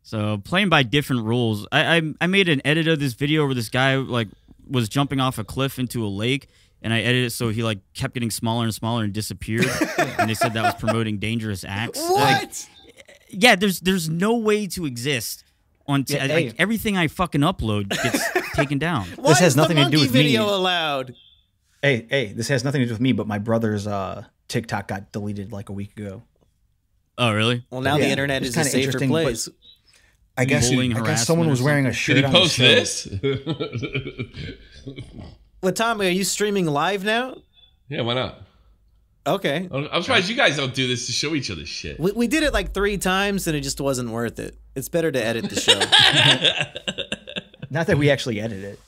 So playing by different rules. I made an edit of this video where this guy like was jumping off a cliff into a lake, and I edited it so he like kept getting smaller and smaller and disappeared. And they said that was promoting dangerous acts. What? Like, yeah, there's no way to exist on like, everything I fucking upload gets taken down. This has nothing to do with me. Allowed? Hey, this has nothing to do with me, but my brother's TikTok got deleted like a week ago. Oh, really? Well, now the internet is a safer place. I guess someone was wearing a shirt. Did he post this? Well, Tommy, are you streaming live now? Yeah, why not? Okay. I'm surprised you guys don't do this to show each other shit. We did it like 3 times and it just wasn't worth it. It's better to edit the show. Not that we actually edit it.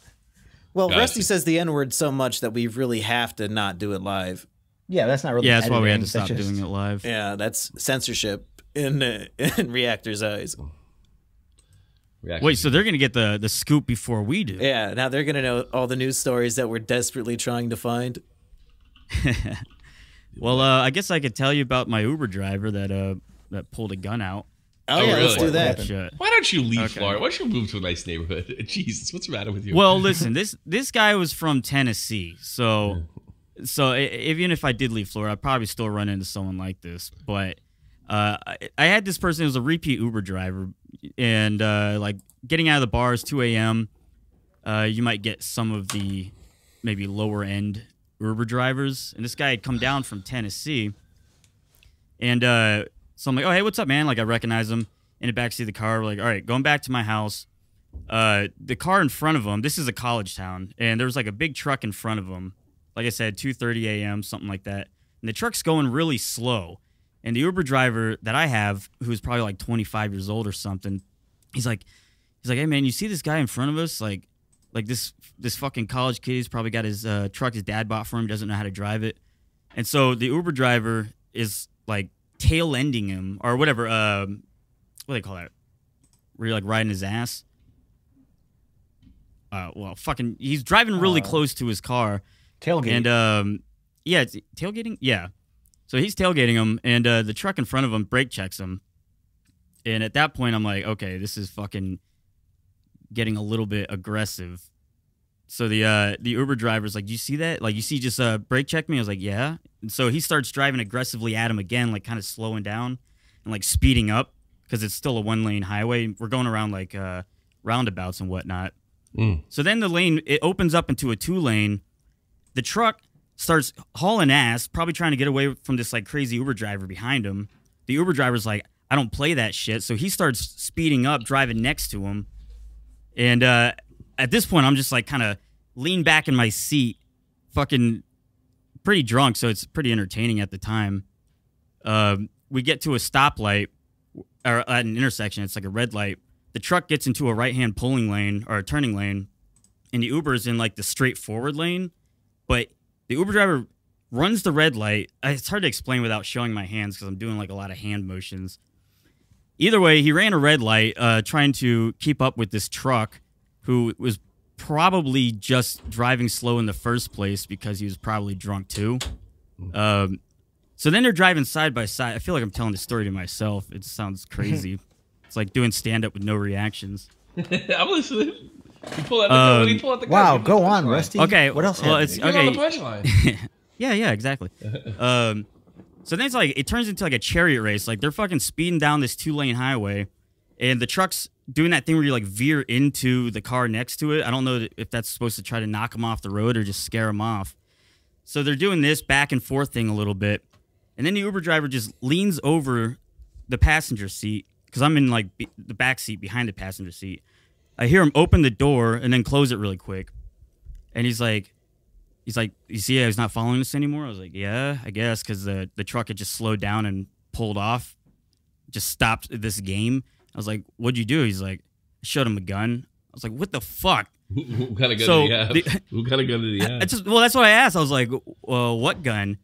Well, Gotcha. Rusty says the N-word so much that we really have to not do it live. Yeah, that's not really. Yeah, that's why we had editing, to stop that's just- doing it live. Yeah, that's censorship in Reactor's eyes. Wait, so they're gonna get the scoop before we do? Yeah, now they're gonna know all the news stories that we're desperately trying to find. Well, I guess I could tell you about my Uber driver that pulled a gun out. Oh, Oh, yeah, let's really? do that. Shit. Why don't you leave Okay. Florida? Why don't you move to a nice neighborhood? Jesus, what's the matter with you? Well, listen, this guy was from Tennessee, so even if I did leave Florida, I'd probably still run into someone like this. But I had this person who was a repeat Uber driver, and like getting out of the bars 2 a.m. You might get some of the maybe lower end Uber drivers, and this guy had come down from Tennessee, and so I'm like, oh hey, what's up, man? Like I recognize him in the backseat of the car. We're like, all right, going back to my house. The car in front of him, this is a college town, and there was like a big truck in front of him. Like I said, 2:30 a.m., something like that. And the truck's going really slow. And the Uber driver that I have, who's probably like 25 years old or something, he's like, hey man, you see this guy in front of us? Like this fucking college kid, he's probably got his truck his dad bought for him, doesn't know how to drive it. And so the Uber driver is like tail ending him or whatever. What do they call that? Where you're like riding his ass. Well, fucking, he's driving really close to his car. Tailgate. And yeah, it's tailgating. Yeah, so he's tailgating him, and the truck in front of him brake checks him. And at that point, I'm like, okay, this is fucking getting a little bit aggressive. So the Uber driver's like, you see that? Like, you see just brake check me? I was like, yeah. And so he starts driving aggressively at him again, like kind of slowing down and like speeding up because it's still a 1-lane highway. We're going around like roundabouts and whatnot. So then the lane, it opens up into a 2-lane. The truck starts hauling ass, probably trying to get away from this like crazy Uber driver behind him. The Uber driver's like, I don't play that shit. So he starts speeding up, driving next to him. And at this point, I'm just like kind of lean back in my seat, fucking pretty drunk. So it's pretty entertaining at the time. We get to a stoplight or at an intersection. It's like a red light. The truck gets into a right-hand pulling lane or a turning lane, and the Uber's in like the straightforward lane. But the Uber driver runs the red light. It's hard to explain without showing my hands because I'm doing like a lot of hand motions. Either way, he ran a red light trying to keep up with this truck who was probably just driving slow in the first place because he was probably drunk too. So then they're driving side by side. I feel like I'm telling the story to myself. It sounds crazy. It's like doing stand-up with no reactions. I'm listening. You pull out the when you pull out the gun, Wow, you pull go the on, punchline. Rusty. Okay, What else? well, happened? it's Get okay. on the punchline. Yeah, exactly. So then it's like it turns into like a chariot race. Like they're fucking speeding down this 2-lane highway, and the truck's doing that thing where you like veer into the car next to it. I don't know if that's supposed to try to knock them off the road or just scare them off. So they're doing this back and forth thing a little bit, and then the Uber driver just leans over the passenger seat because I'm in like the back seat behind the passenger seat. I hear him open the door and then close it really quick, and he's like, you see, he's not following us anymore. I was like, yeah, I guess, because the truck had just slowed down and pulled off, just stopped this game. I was like, what'd you do? He's like, I showed him a gun. I was like, what the fuck? What kind of gun So did he have? What kind of gun did he have? Well, that's what I asked. I was like, what gun?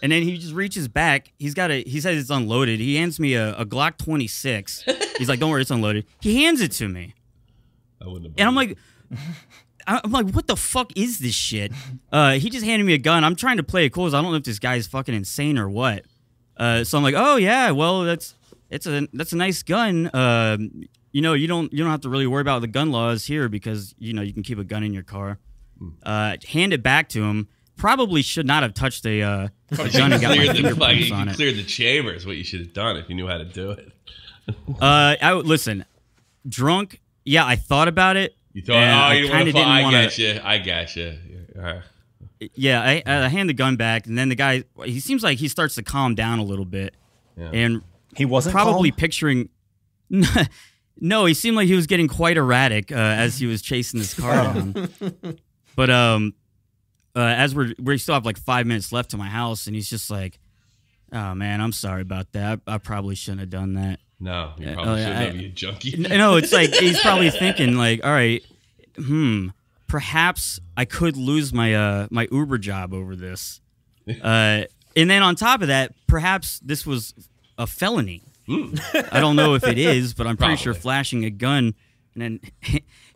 And then he just reaches back. He says it's unloaded. He hands me a Glock 26. He's like, don't worry, it's unloaded. He hands it to me. I wouldn't have And I'm like, what the fuck is this shit? He just handed me a gun. I'm trying to play it cool. I don't know if this guy's fucking insane or what. So I'm like, oh yeah, well that's a nice gun. You know, you don't have to really worry about the gun laws here because you know you can keep a gun in your car. Hand it back to him. Probably should not have touched a gun and got my fingerprints on it. Cleared the chamber is what you should have done if you knew how to do it. Listen, drunk. Yeah, I thought about it. You thought, you want to fall? I got you. Yeah, I hand the gun back, and then the guy, he seems like he starts to calm down a little bit. Yeah. And he wasn't probably calm? picturing. No, he seemed like he was getting quite erratic as he was chasing his car down. But as we still have like 5 minutes left to my house, and he's just like, "Oh man, I'm sorry about that. I probably shouldn't have done that." No, you probably shouldn't have, you junkie. No, it's like he's probably thinking like, "All right, perhaps I could lose my my Uber job over this." And then on top of that, perhaps this was a felony. I don't know if it is, but I'm pretty sure flashing a gun and then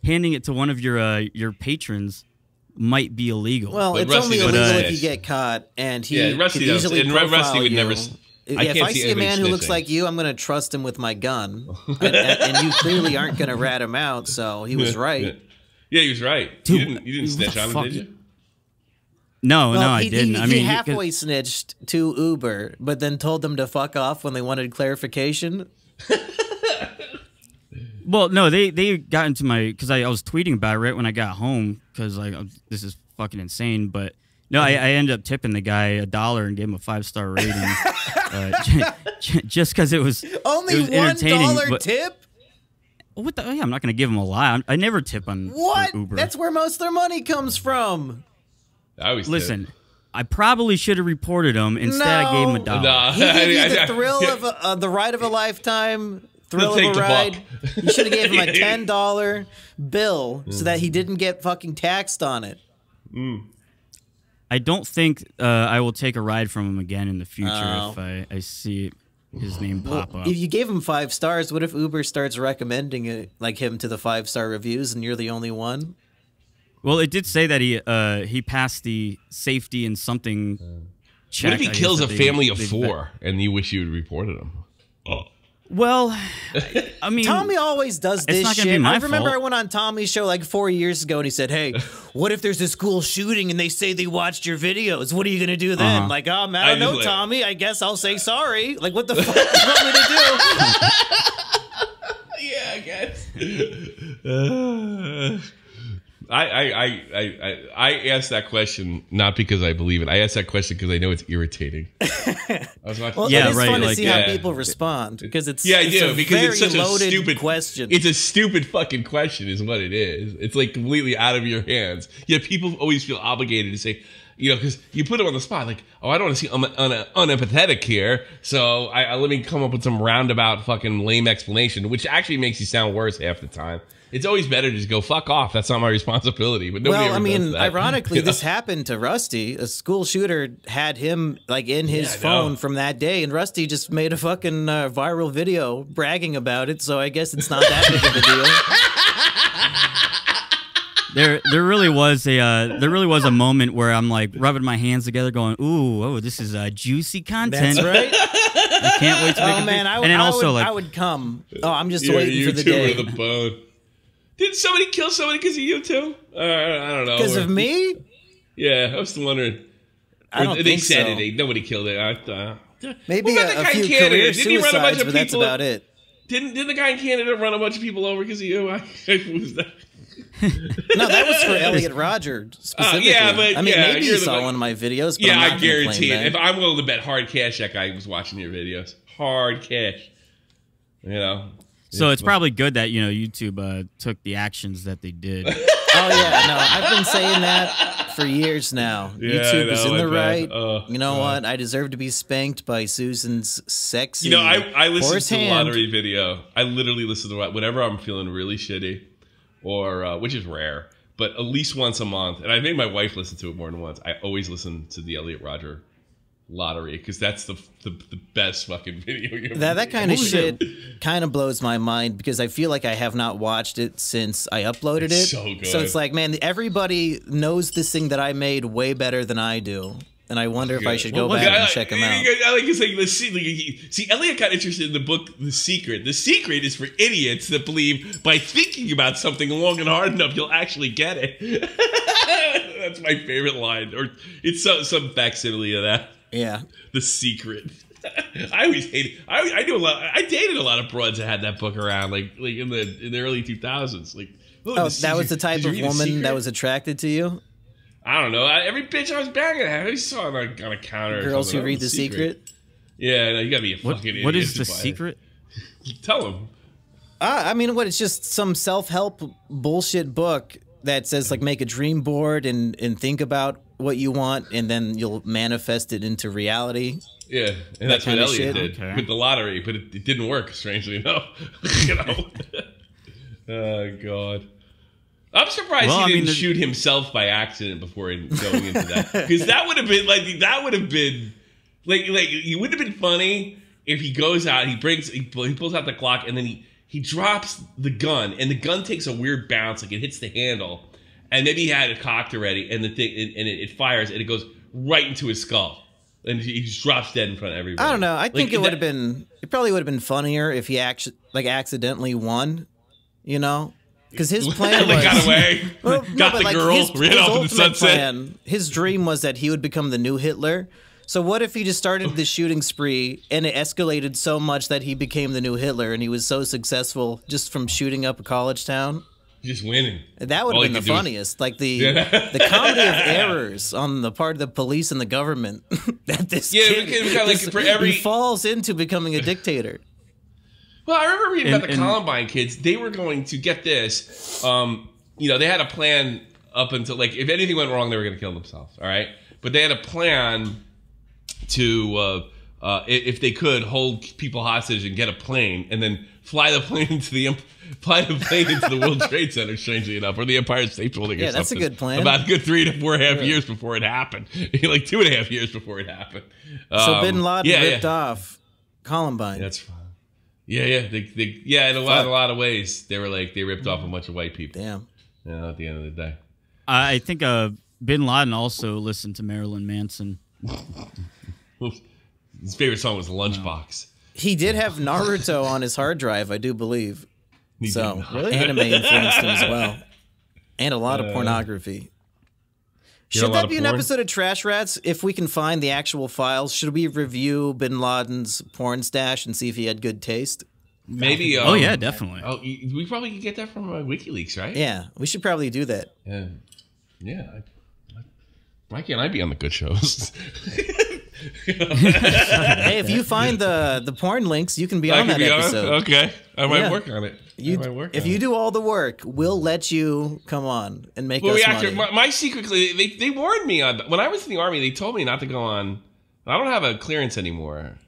handing it to one of your patrons might be illegal. Well, But it's Rusty only doesn't illegal snitch. if you get caught, and he Yeah, Rusty could does. easily And profile Rusty would you. never. I If can't I see see a man who anybody looks snitching. like you, I'm going to trust him with my gun, and you clearly aren't going to rat him out. So he was right. Yeah, he was right. Dude, you didn't snitch on him, did you? No, Well, I didn't. I mean, he halfway snitched to Uber, but then told them to fuck off when they wanted clarification. well, no, they got into my because I was tweeting about it right when I got home because like this is fucking insane. But no, I ended up tipping the guy $1 and gave him a 5-star rating, just because it was Only it was entertaining. $1 but- tip? What the? Yeah, I'm not gonna give him a lie. I never tip on What? Uber. That's where most of their money comes from. I always Listen, I probably should have reported him. Instead, I gave him $1. No. He gave you the I- thrill of the ride of a lifetime, thrill He'll of take a the ride. buck. You should have gave him a $10 bill so that he didn't get fucking taxed on it. I don't think I will take a ride from him again in the future Oh. if I see his name pop up. If you gave him 5 stars, what if Uber starts recommending it, like him to the 5-star reviews, and you're the only one? Well, it did say that he passed the safety and something check. What if he I guess, kills a that they- family of they- 4 and you wish you had reported him? Oh. Well, I mean, Tommy always does this not gonna be shit. my I remember fault. I went on Tommy's show like 4 years ago, and he said, "Hey, what if there's a school shooting and they say they watched your videos? What are you gonna do then?" Like, oh man, I don't know, just like- Tommy. I guess I'll say sorry. Like, what the fuck do you want me to do? Yeah, I guess. I asked that question not because I believe it. I asked that question because I know it's irritating. I was watching. Well, Yeah, it is right, fun to like- see yeah. how people respond because it's Yeah, I it's do a because it's very such a loaded stupid question. It's a stupid fucking question, is what it is. It's like completely out of your hands. Yet people always feel obligated to say, you know, because you put them on the spot, like, oh, I don't want to seem unempathetic here, so I let me come up with some roundabout fucking lame explanation, which actually makes you sound worse half the time. It's always better to just go fuck off. That's not my responsibility. But nobody Well, ever I does mean, that. ironically, You know? this happened to Rusty. A school shooter had him like in his Yeah, I phone know. from that day, and Rusty just made a fucking viral video bragging about it. So I guess it's not that big of a deal. there really was a moment where I'm like rubbing my hands together, going, "Ooh, oh, this is juicy content." That's right. I can't wait to make Oh a man, video. I, And then I also would, like I would come. Oh, I'm just You're a waiting for the YouTuber day. with a bone. Did somebody kill somebody because of you too? I don't know. Because of me? Yeah, I was wondering. I don't they think said so. it. Nobody killed it. Maybe What about the a guy few in Canada? career Didn't he run a bunch suicides, of but that's people- about it. Didn't the guy in Canada run a bunch of people over because of you? Was that? No, that was for Elliot Roger specifically. yeah, but I mean, yeah, maybe you're you the saw one- one of my videos. But Yeah, I'm not I gonna guarantee claim it. If that. I'm willing to bet hard cash that guy was watching your videos. Hard cash. You know? so it's probably good that YouTube took the actions that they did. Oh yeah, no, I've been saying that for years now. Yeah, YouTube I is know, in the I right. bet. Oh, You know God. what? I deserve to be spanked by Susan's sexy. You know, I listen horse to the hand. lottery video. I literally listen to it whenever I'm feeling really shitty, or which is rare, but at least once a month. And I made my wife listen to it more than once. I always listen to the Elliot Roger lottery because that's the best fucking video you ever That made. kind of shit kind of blows my mind because I feel like I have not watched it since I uploaded it. It's so good. So it's like, man, everybody knows this thing that I made way better than I do. And I wonder if I should go back and check them out. I like it's like see, Elliot got interested in the book The Secret. The Secret is for idiots that believe by thinking about something long and hard enough you'll actually get it. That's my favorite line, or it's some facsimile of that. Yeah. The Secret. I always hated. I knew a lot. I dated a lot of broads that had that book around, like in the early 2000s. Like, Oh, that was the type of woman that was attracted to you? I don't know. Every bitch I was banging at, I saw it on a counter. or Girls who something. read The Secret? Yeah, no, you gotta be a fucking idiot. What is to the buy it. secret? Tell them. I mean, what? It's just some self-help bullshit book that says like make a dream board and think about what you want, and then you'll manifest it into reality. Yeah, and that's what Elliot did Okay. with the lottery, but it didn't work, strangely enough. You know? Oh, God. I'm surprised he didn't shoot himself by accident before going into that. Because that would have been, like, it would have been funny if he goes out, he pulls out the Glock, and then he drops the gun, and the gun takes a weird bounce, like it hits the handle, and maybe he had it cocked already, and it fires, and it goes right into his skull. And he just drops dead in front of everybody. I don't know. I think it would have been. It probably would have been funnier if he actually accidentally won. You know, because his plan was got away, got the girl, ran off in the sunset. His dream was that he would become the new Hitler. So what if he just started the shooting spree and it escalated so much that he became the new Hitler, and he was so successful just from shooting up a college town? Just winning. That would have been the funniest. Like the comedy of errors on the part of the police and the government that this kid he falls into becoming a dictator. Well, I remember reading about the Columbine kids. They were going to get this. They had a plan up until, like, if anything went wrong, they were going to kill themselves. All right, but they had a plan to, if they could, hold people hostage and get a plane, and then fly the plane into the World Trade Center, strangely enough, or the Empire State Building. Yeah, that's a good plan. About a good 3 to 4.5 years before it happened, like 2.5 years before it happened. So Bin Laden ripped off Columbine. That's fine. Yeah. In a lot of ways, they ripped off a bunch of white people. Damn. At the end of the day, I think Bin Laden also listened to Marilyn Manson. His favorite song was Lunchbox. He did have Naruto on his hard drive, I do believe. Anime influenced him as well. And a lot of pornography. Should that be an episode of Trash Rats? If we can find the actual files, should we review Bin Laden's porn stash and see if he had good taste? Maybe. Oh, yeah, definitely. We probably could get that from WikiLeaks, right? Yeah, we should probably do that. Yeah. Why can't I be on the good shows? Hey, if you find the porn links, you can be on that episode. Okay, I might work on it. If you do all the work, we'll let you come on and make us money. My secret, they warned me on when I was in the Army. They told me not to go on. I don't have a clearance anymore,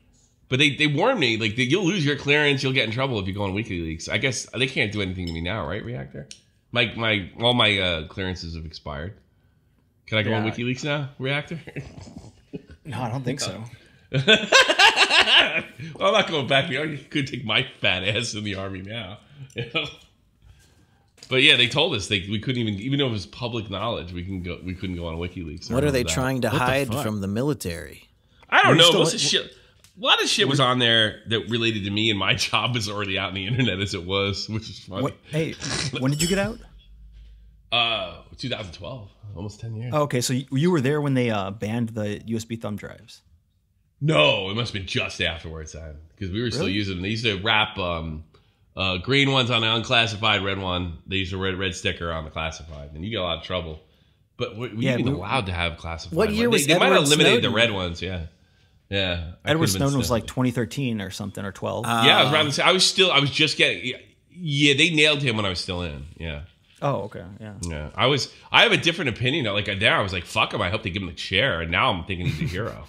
but they warned me like you'll lose your clearance. You'll get in trouble if you go on WikiLeaks. I guess they can't do anything to me now, right? Reactor. All my clearances have expired. Can I go on WikiLeaks now, Reactor? No, I don't think so. Well, I'm not going back. You could take my fat ass in the Army now. You know? But yeah, they told us we couldn't even though it was public knowledge, we couldn't go on WikiLeaks. What are they trying to hide from the military? I don't know. A lot of shit was on there that related to me, and my job was already out on the internet as it was, which is funny. Hey, when did you get out? 2012, almost 10 years. Oh, okay, so you were there when they banned the USB thumb drives. No, it must have been just afterwards then, because we were still using them. They used to wrap green ones on the unclassified, red one. They used a red sticker on the classified, and you get a lot of trouble. But were you even allowed to have classified? What year was they might have eliminated Snowden? the red ones, yeah. Edward Snowden was like 2013 or something, or 12. Yeah, I was around the same. I was just getting. Yeah, they nailed him when I was still in. Yeah. Oh, okay, yeah. Yeah, I have a different opinion. Like there, I was like, "Fuck him." I hope they give him the chair. And now I'm thinking he's a hero.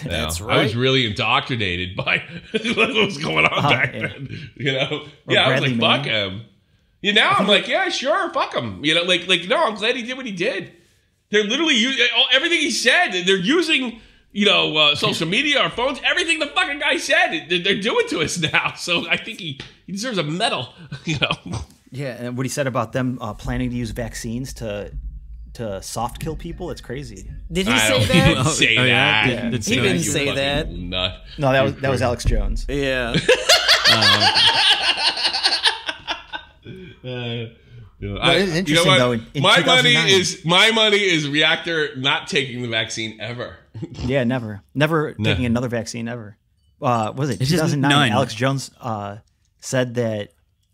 That's right. I was really indoctrinated by what was going on back then. You know, I was like, "Fuck him." Now I'm like, "Yeah, sure, fuck him." You know, like no, I'm glad he did what he did. They're literally using everything he said. They're using social media, our phones, everything the fucking guy said. They're doing to us now. So I think he deserves a medal. You know. Yeah, and what he said about them planning to use vaccines to soft kill people, it's crazy. Did he say that? Say that. Yeah. He didn't say that. Nut. No, that was Alex Jones. Yeah. Interesting though. In my money is Reactor not taking the vaccine ever. Yeah, never taking another vaccine ever. Was it 2009? Alex Jones said that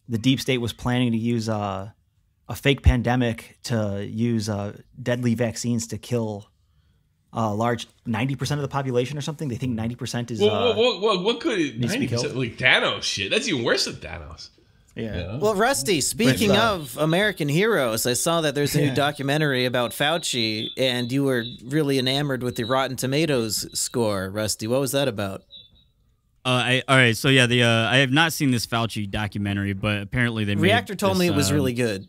the deep state was planning to use a fake pandemic to use deadly vaccines to kill large 90% of the population or something. They think 90% is. What could 90%? Like Thanos shit. That's even worse than Thanos. Yeah. Well, Rusty, speaking of American heroes, I saw that there's a new documentary about Fauci, and you were really enamored with the Rotten Tomatoes score, Rusty. What was that about? All right, so yeah, I have not seen this Fauci documentary, but apparently they Reactor told me it was really good.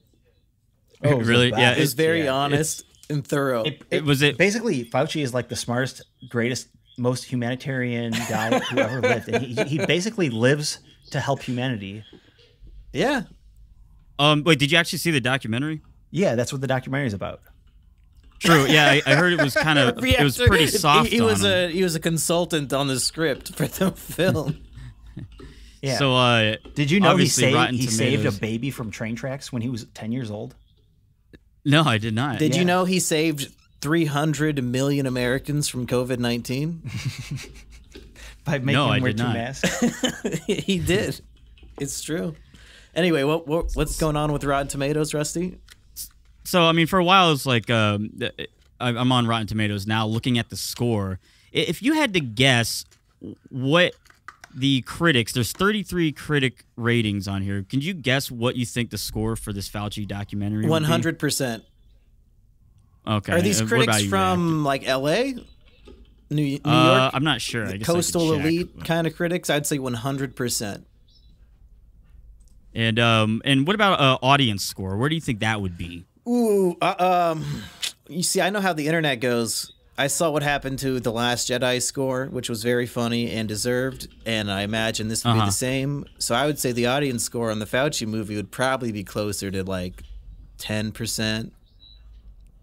Oh, really? Yeah, It was very honest and thorough. Basically, Fauci is like the smartest, greatest, most humanitarian guy who ever lived, and he basically lives to help humanity. Yeah. Wait, did you actually see the documentary? Yeah, that's what the documentary is about. True. Yeah, I heard it was kind of it was pretty soft. He was a consultant on the script for the film. Yeah. So did you know he saved a baby from train tracks when he was 10 years old? No, I did not. Did you know he saved 300 million Americans from COVID-19? By making them wear 2 masks? He did. It's true. Anyway, what's going on with Rotten Tomatoes, Rusty? So, I mean, for a while, it's like I'm on Rotten Tomatoes now looking at the score. If you had to guess what the critics, there's 33 critic ratings on here. Can you guess what you think the score for this Fauci documentary would be? 100%. Okay. Are these critics from, like, L.A.? New York? I'm not sure. I guess coastal elite kind of critics? I'd say 100%. And what about audience score? Where do you think that would be? Ooh, you see, I know how the internet goes. I saw what happened to The Last Jedi score, which was very funny and deserved, and I imagine this would be the same. So I would say the audience score on the Fauci movie would probably be closer to like 10%.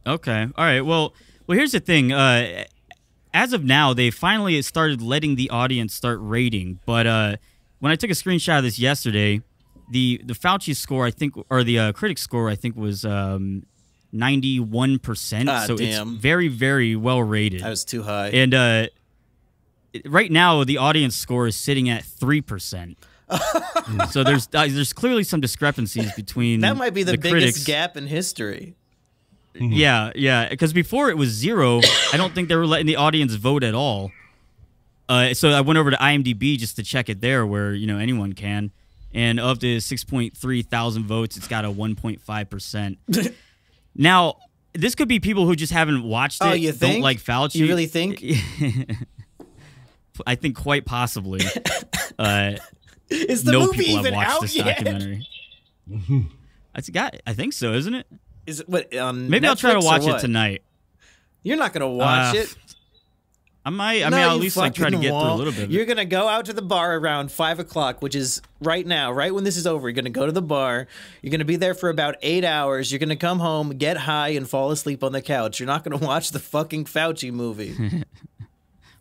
Okay. All right. Well, here's the thing. As of now, they finally started letting the audience start rating. But when I took a screenshot of this yesterday, the Fauci score, I think, or the critic score, I think, was 91%. So it's very, very well rated. That was too high. And right now, the audience score is sitting at 3%. So there's clearly some discrepancies between that might be the biggest critics. Gap in history. Yeah, because before it was 0. I don't think they were letting the audience vote at all. So I went over to IMDb just to check it there, where anyone can. And of the 6.3 thousand votes, it's got a 1.5%. Now, this could be people who just haven't watched it. Oh, you think? Don't like Fauci. You really think? I think quite possibly. Is the movie even out this yet? Documentary. I think so, isn't it? Is it what? Maybe Netflix I'll try to watch it tonight. You're not gonna watch it. I might. I mean, I'll at least try to get through a little bit. You're gonna go out to the bar around 5 o'clock, which is right now, right when this is over. You're gonna go to the bar. You're gonna be there for about 8 hours. You're gonna come home, get high, and fall asleep on the couch. You're not gonna watch the fucking Fauci movie.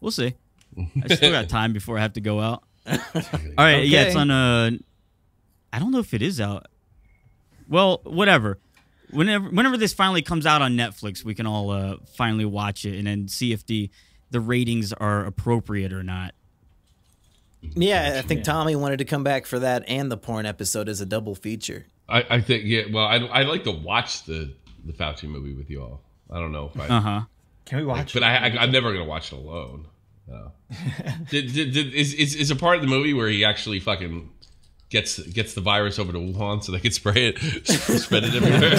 We'll see. I still got time before I have to go out. All right. Okay. Yeah, it's on. I don't know if it is out. Well, whatever. Whenever this finally comes out on Netflix, we can all finally watch it and then see if the ratings are appropriate or not. Yeah, I think Tommy wanted to come back for that and the porn episode as a double feature. I think, yeah. Well, I'd like to watch the Fauci movie with you all. I don't know if I. Can we watch? But I'm never gonna watch it alone. No. Is a part of the movie where he actually fucking gets the virus over to Wuhan so they can spread it everywhere?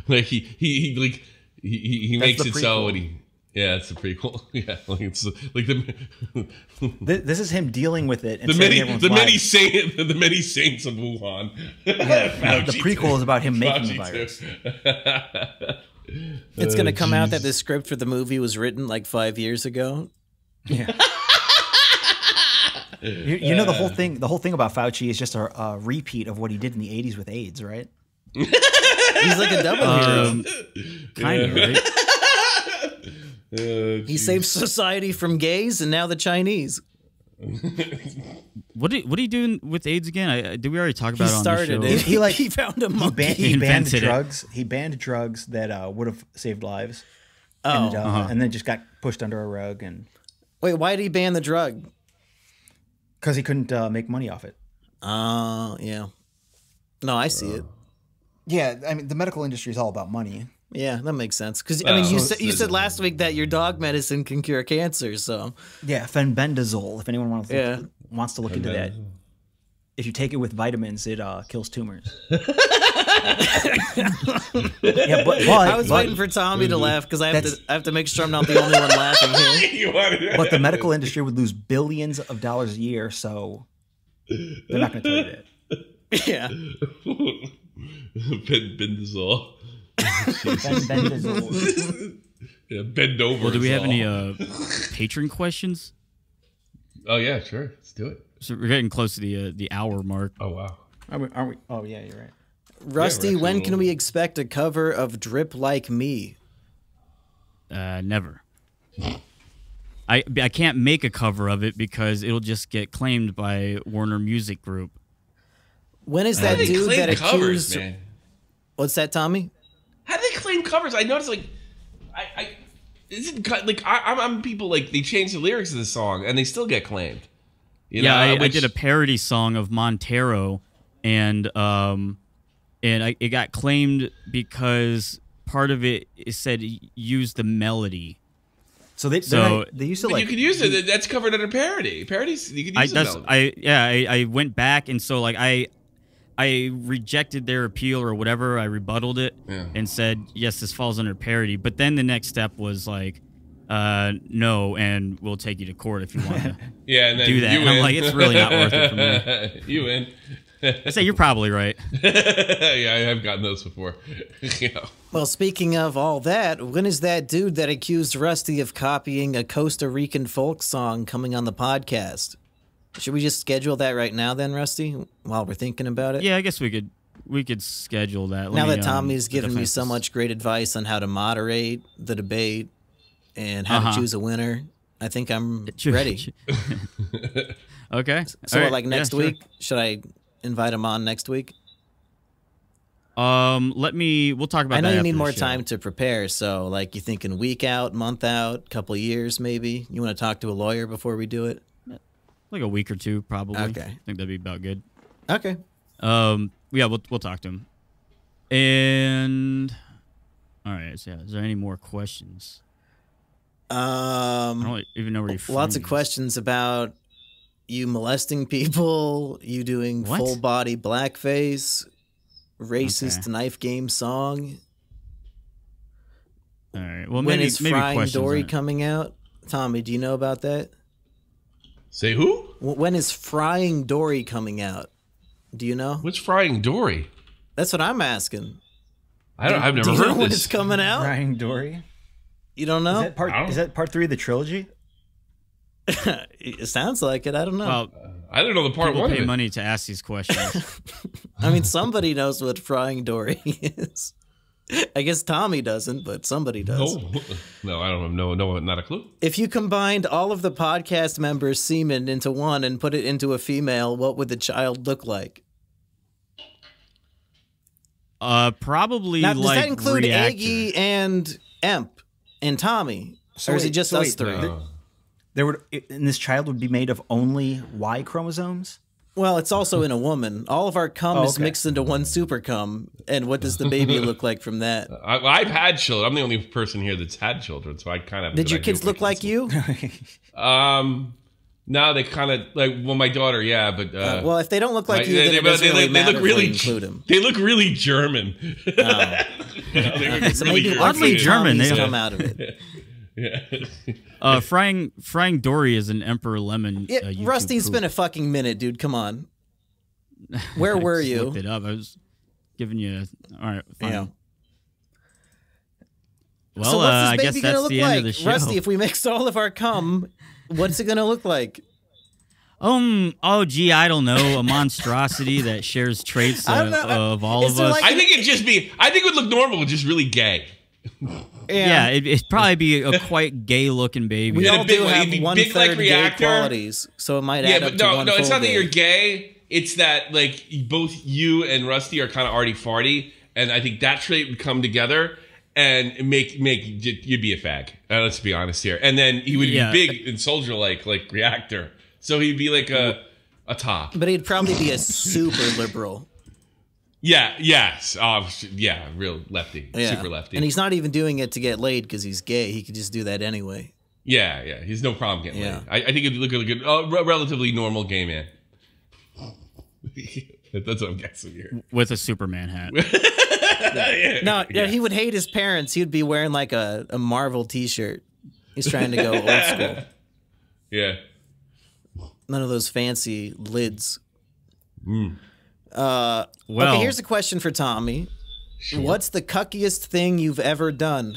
Like he makes it so, and it's a prequel. Yeah, like it's like this is him dealing with it. And the many saints of Wuhan. Yeah, the prequel is about him making the virus. It's going to come out that the script for the movie was written like 5 years ago. Yeah. You know the whole thing about Fauci is just a repeat of what he did in the 80s with AIDS, right? He's like a double hero. Kind of, right? He saved society from gays and now the Chinese. What are you doing with AIDS again? Did we already talk about it on the show? He found a monkey. He banned drugs. He banned drugs that would have saved lives. And then just got pushed under a rug. And wait, why did he ban the drug? Because he couldn't make money off it. Yeah. No, I see it. Yeah, I mean the medical industry is all about money. Yeah, that makes sense. Because I mean, you said last week that your dog medicine can cure cancer. So yeah, fenbendazole. If anyone wants to look into that. if you take it with vitamins, it kills tumors. Yeah, but I was waiting for Tommy to laugh because I have to make sure I'm not the only one laughing here. But the medical industry would lose billions of dollars a year, so they're not going to tell you that. Yeah. Bendazole. Bendazole. Yeah, bend over. Well, do we have any patron questions? Oh yeah, sure. Let's do it. So we're getting close to the hour mark. Oh wow. Are we? Oh yeah, you're right. Rusty, Yeah, when can we expect a cover of "Drip Like Me"? Never. I can't make a cover of it because it'll just get claimed by Warner Music Group. When is that dude that accused? Man? What's that, Tommy? How do they claim covers? I noticed like, I'm people like they change the lyrics of the song and they still get claimed. You know, I did a parody song of Montero, and it got claimed because part of it said use the melody. So they used to but like you could use it. That's covered under parody. Parodies you could use the melody. I went back and so like I rejected their appeal or whatever. I rebutted it and said yes, this falls under parody. But then the next step was like, no, and we'll take you to court if you want to. Yeah, and then do that. You and I'm like, it's really not worth it for me. You win. I say you're probably right. Yeah, I have gotten those before. Yeah. Well, speaking of all that, when is that dude that accused Rusty of copying a Costa Rican folk song coming on the podcast? Should we just schedule that right now then, Rusty, while we're thinking about it? Yeah, I guess we could schedule that. Now that Tommy's given me so much great advice on how to moderate the debate and how to choose a winner, I think I'm ready. Okay. So All right. like next week, should I invite him on next week? We'll talk about that. I know you after need the more show. time to prepare, so like you thinking week out, month out, couple of years maybe? You want to talk to a lawyer before we do it? Like a week or two, probably. Okay. I think that'd be about good. Okay. Yeah, we'll talk to him. And all right, so is there any more questions? I don't even know where you're from. Lots of questions about you molesting people, you doing full body blackface, racist knife game song. All right. Well, when maybe is Frying Dory on coming out? Tommy, do you know about that? Say who? When is Frying Dory coming out? Do you know? Which Frying Dory? That's what I'm asking. I've never do you heard know when this. it's coming out? Frying Dory. You don't know? Is that part 3 of the trilogy? It sounds like it. I don't know. Well, I don't know the part people one. pay of it. money to ask these questions. I mean, somebody knows what Frying Dory is. I guess Tommy doesn't, but somebody does. No, I don't know. No, not a clue. If you combined all of the podcast members' semen into one and put it into a female, what would the child look like? Probably now, like does that include Reactor. Aggie and Emp and Tommy? Or is it just us three? And this child would be made of only Y chromosomes? Well, it's also in a woman. All of our cum is mixed into one super cum. And what does the baby look like from that? I've had children. I'm the only person here that's had children, so I kind of. Did your kids look like you? No, they kind of like. Well, my daughter, yeah, but. Well, if they don't look like you, then it doesn't really matter if we include them. They look really German. They look so really oddly German. They come out of it. Yeah. Frying Dory is an Emperor Lemon. Rusty, it's been a fucking minute, dude. Come on. Where were you? Looked it up. I was giving you. All right, fine. Yeah. Well, so what's I this guess baby that's gonna look the end like? of the show. Rusty, if we mixed all of our cum, what's it gonna look like? Oh, gee, I don't know. A monstrosity that shares traits of all of us. I think it would look normal, but just really gay. Yeah, it'd probably be a quite gay-looking baby. We all do have big 1/3 like gay Reactor qualities, so it might add up to one no, it's full not that gay. you're gay. It's that like both you and Rusty are kind of arty farty, and I think that trait would come together and make you'd be a fag. Let's be honest here. And then he would be big and soldier like Reactor, so he'd be like a top. But he'd probably be a super liberal. Yeah. Yes. Yeah. Real lefty. Yeah. Super lefty. And he's not even doing it to get laid because he's gay. He could just do that anyway. Yeah. He's no problem getting laid. I think it'd look like a relatively normal gay man. That's what I'm guessing here. With a Superman hat. No, he would hate his parents. He would be wearing like a Marvel T-shirt. He's trying to go old school. Yeah. None of those fancy lids. Well, Okay, here's a question for Tommy. Sure. What's the cuckiest thing you've ever done?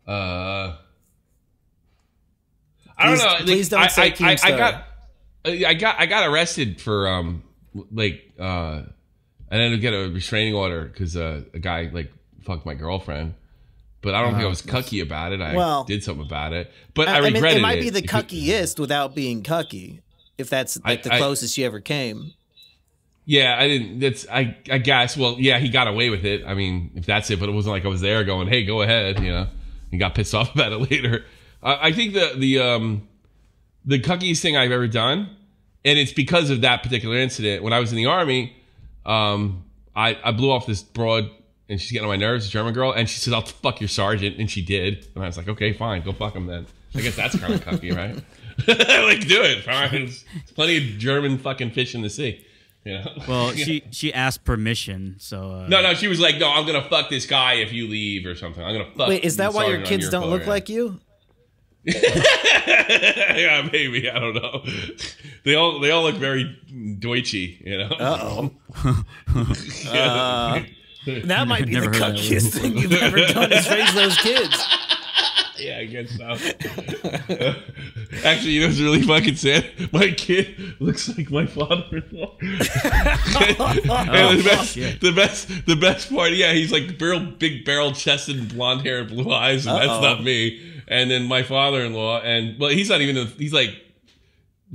I don't know. Please don't say Keemstar. I got arrested for I ended up getting a restraining order because a guy like fucked my girlfriend. But I don't think I was cucky about it. I did something about it. But I regretted it. It might be the cuckiest without being cucky, if that's like the closest you ever came. Yeah, I didn't. That's I guess. Well, yeah, he got away with it. I mean, if that's it. But it wasn't like I was there going, "Hey, go ahead," you know. He got pissed off about it later. I think the cuckiest thing I've ever done, and it's because of that particular incident. When I was in the Army, I blew off this broad, and she's getting on my nerves, a German girl, and she said, "I'll fuck your sergeant," and she did. And I was like, "Okay, fine, go fuck him then." I guess that's kind of cucky, right? Like, do it. Fine. There's plenty of German fucking fish in the sea. You know? Well, she asked permission, so no, she was like, "No, I'm gonna fuck this guy if you leave or something. I'm gonna fuck." Wait, is that why your kids don't look like you? Yeah, maybe. I don't know. They all look very Deutschy, you know. That might be the cuckiest thing you've ever done is raise those kids. Yeah, I guess so. Actually, you know what's really fucking sad? My kid looks like my father-in-law. The best part, yeah, he's like big barrel-chested and blonde hair and blue eyes, and that's not me. And then my father-in-law, and well, he's not even. He's like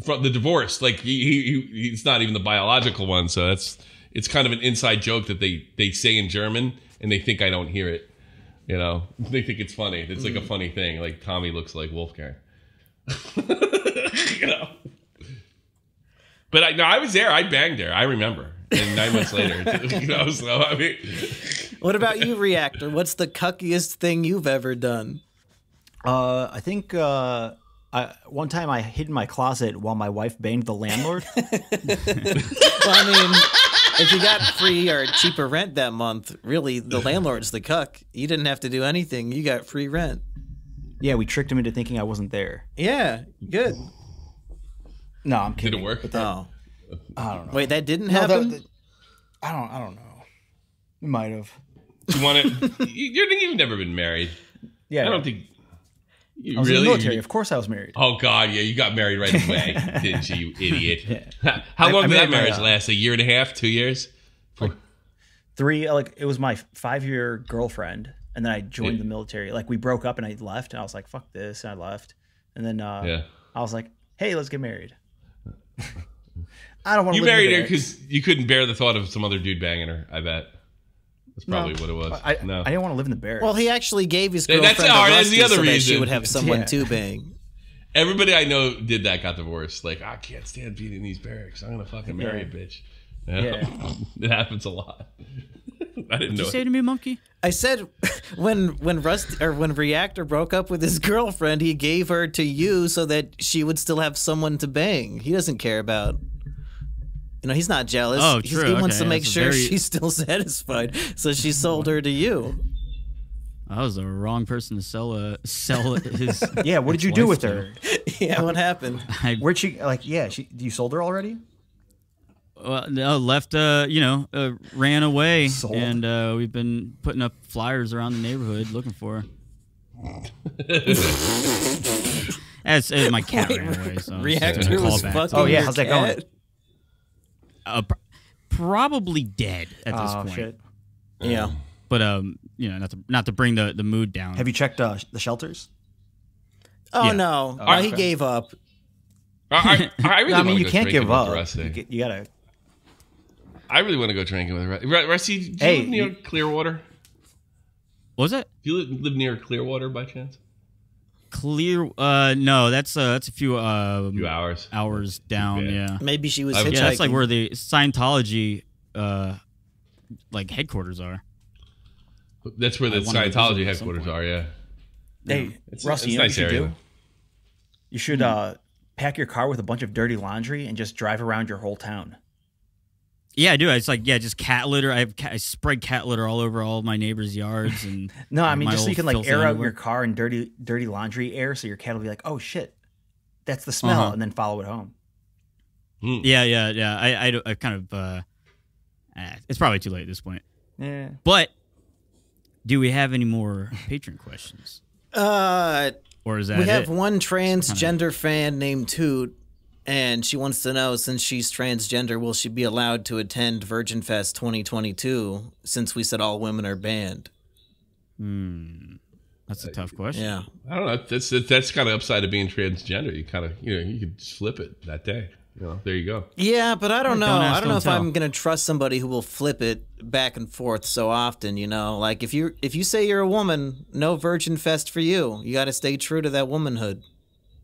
from the divorce. Like he's not even the biological one. So it's kind of an inside joke that they say in German, and they think I don't hear it. You know, they think it's funny. It's like a funny thing. Like Tommy looks like Wolfgang. You know. But I was there. I banged her. I remember. And 9 months later, you know. So I mean, what about you, Reactor? What's the cuckiest thing you've ever done? I think one time I hid in my closet while my wife banged the landlord. Well, I mean, if you got free or cheaper rent that month, really, the landlord's the cuck. You didn't have to do anything. You got free rent. Yeah, we tricked him into thinking I wasn't there. Yeah, good. No, I'm kidding. Did it work? Oh. I don't know. Wait, that didn't happen? I don't know. We might have. You want to? You've never been married. Yeah, I don't think. I was in the military. Of course I was married. Oh, God, yeah. You got married right away, didn't you idiot? Yeah. How long did that marriage last? A year and a half? 2 years? Like 3, like, it was my 5-year girlfriend, and then I joined the military. Like, we broke up, and I left, and I was like, fuck this, and I left. And then I was like, hey, let's get married. I don't want to live in the barracks. You married her because you couldn't bear the thought of some other dude banging her, I bet. That's probably what it was. I didn't want to live in the barracks. Well, he actually gave his girlfriend that's the other so reason. that she would have someone to bang. Everybody I know did that, got divorced. Like, I can't stand being in these barracks. I'm going to fucking marry a bitch. Yeah. It happens a lot. I didn't know. Did you say to me, monkey? I said when Reactor broke up with his girlfriend, he gave her to you so that she would still have someone to bang. He doesn't care about... You know, he's not jealous. Oh, true. He wants to make sure she's still satisfied, so she sold her to you. I was the wrong person to sell his. Yeah, what did you do with her? Yeah, what happened? Where'd she? Like, yeah, you sold her already? Well, no, left. Ran away, Sold. and we've been putting up flyers around the neighborhood looking for her. As my cat ran away, so Reactor was fucking. Oh yeah, how's that going? Probably dead at this point. Shit. Yeah, but you know, not to bring the mood down. Have you checked the shelters? Oh Yeah. no, he gave up. I really I mean, want you to go can't drinking give with up. Rusty. You gotta. I really want to go drinking with Rusty. Do you live near Clearwater? What was it? Do you live near Clearwater by chance? No, that's a few few hours down. Yeah, Maybe she was hitchhiking. yeah, that's like where the Scientology like headquarters are. That's where the Scientology headquarters are. Yeah. Hey, It's Rusty, a you know what nice you should area. do? You should pack your car with a bunch of dirty laundry and just drive around your whole town. Yeah, I do. It's like, just cat litter. I spread cat litter all over all of my neighbors' yards. And no, I mean, just so you can like air out underwear. your car in dirty laundry air, so your cat will be like, oh shit, that's the smell, and then follow it home. Yeah. I kind of, it's probably too late at this point. Yeah. But do we have any more patron questions? Or is that we have one transgender fan named Toot, and she wants to know, since she's transgender, will she be allowed to attend Virgin Fest 2022, since we said all women are banned? That's a tough question. Yeah. I don't know. That's kind of upside of being transgender. You kind of, you could just flip it that day. There you go. Yeah, but I don't know. I don't know if tell. I'm gonna trust somebody who will flip it back and forth so often. Like if you say you're a woman, no Virgin Fest for you. You got to stay true to that womanhood.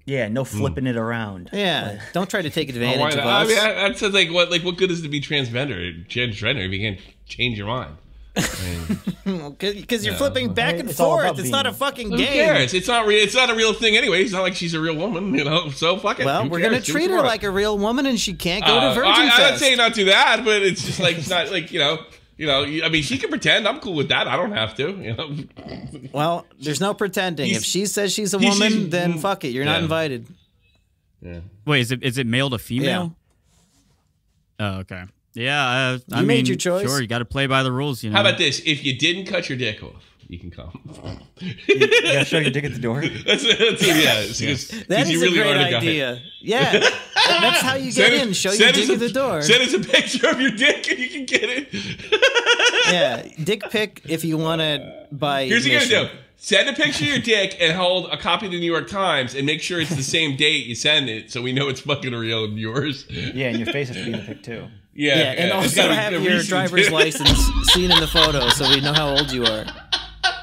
Yeah, no flipping it around. Yeah, don't try to take advantage of us. I mean, that's what good is to be transgender if you can't change your mind? Because you're flipping back and forth. It's not a fucking game. Who cares? It's not real. It's not a real thing anyway. It's not like she's a real woman, So fuck it. Well, we're gonna treat her like a real woman, and she can't go to Virgin Fest. I'm not saying not do that, but it's just like it's not like I mean, she can pretend. I'm cool with that. I don't have to. Well, there's no pretending. If she says she's a woman, then fuck it. You're not invited. Yeah. Wait, is it male to female? Yeah. Oh, okay. Yeah, I mean, made your choice. Sure, you got to play by the rules. How about this? If you didn't cut your dick off, you can come. You gotta show your dick at the door. That's That is a great idea. Yeah, that's how you get in. Show your dick at the door. Send us a picture of your dick, and you can get it. Yeah, dick pic if you want to buy. Here's what you're gonna do. Send a picture of your dick and hold a copy of the New York Times and make sure it's the same date you send it, so we know it's fucking real and yours. Yeah, and your face has to be in the pic too. Yeah, and also have your driver's license seen in the photo so we know how old you are.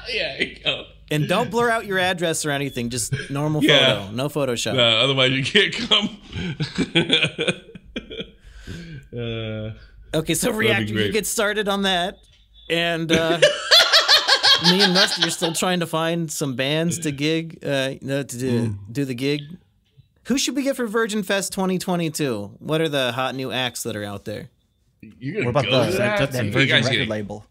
Yeah, there you go. And don't blur out your address or anything, just normal photo, no Photoshop. No, otherwise you can't come. Okay, so Reactor, you get started on that. And me and Rusty are still trying to find some bands to gig, to do the gig. Who should we get for Virgin Fest 2022? What are the hot new acts that are out there? What about that Virgin record label?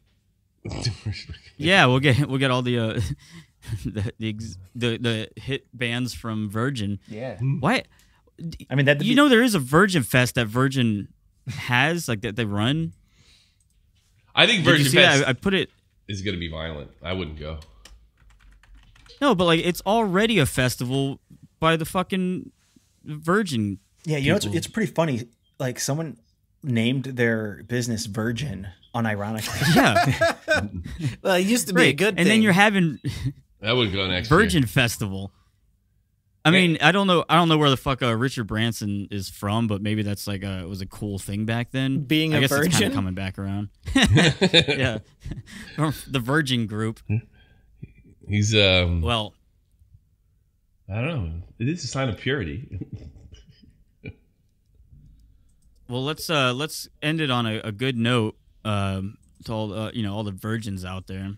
Yeah, we'll get all the the hit bands from Virgin. Yeah. Why? I mean, that there is a Virgin Fest that Virgin has, like that they run. I think Virgin Fest I put it is going to be violent. I wouldn't go. No, but like it's already a festival by the fucking Virgin. Yeah, it's pretty funny. Like someone named their business Virgin unironically. Yeah. Well, it used to be a good thing. And then you're having that would go next Virgin year. Festival. I mean, I don't know where the fuck Richard Branson is from, but maybe that's like it was a cool thing back then. Being I a guess virgin, it's kind of coming back around. Yeah, the Virgin Group. He's well, I don't know. It is a sign of purity. Well, let's end it on a good note to all all the virgins out there,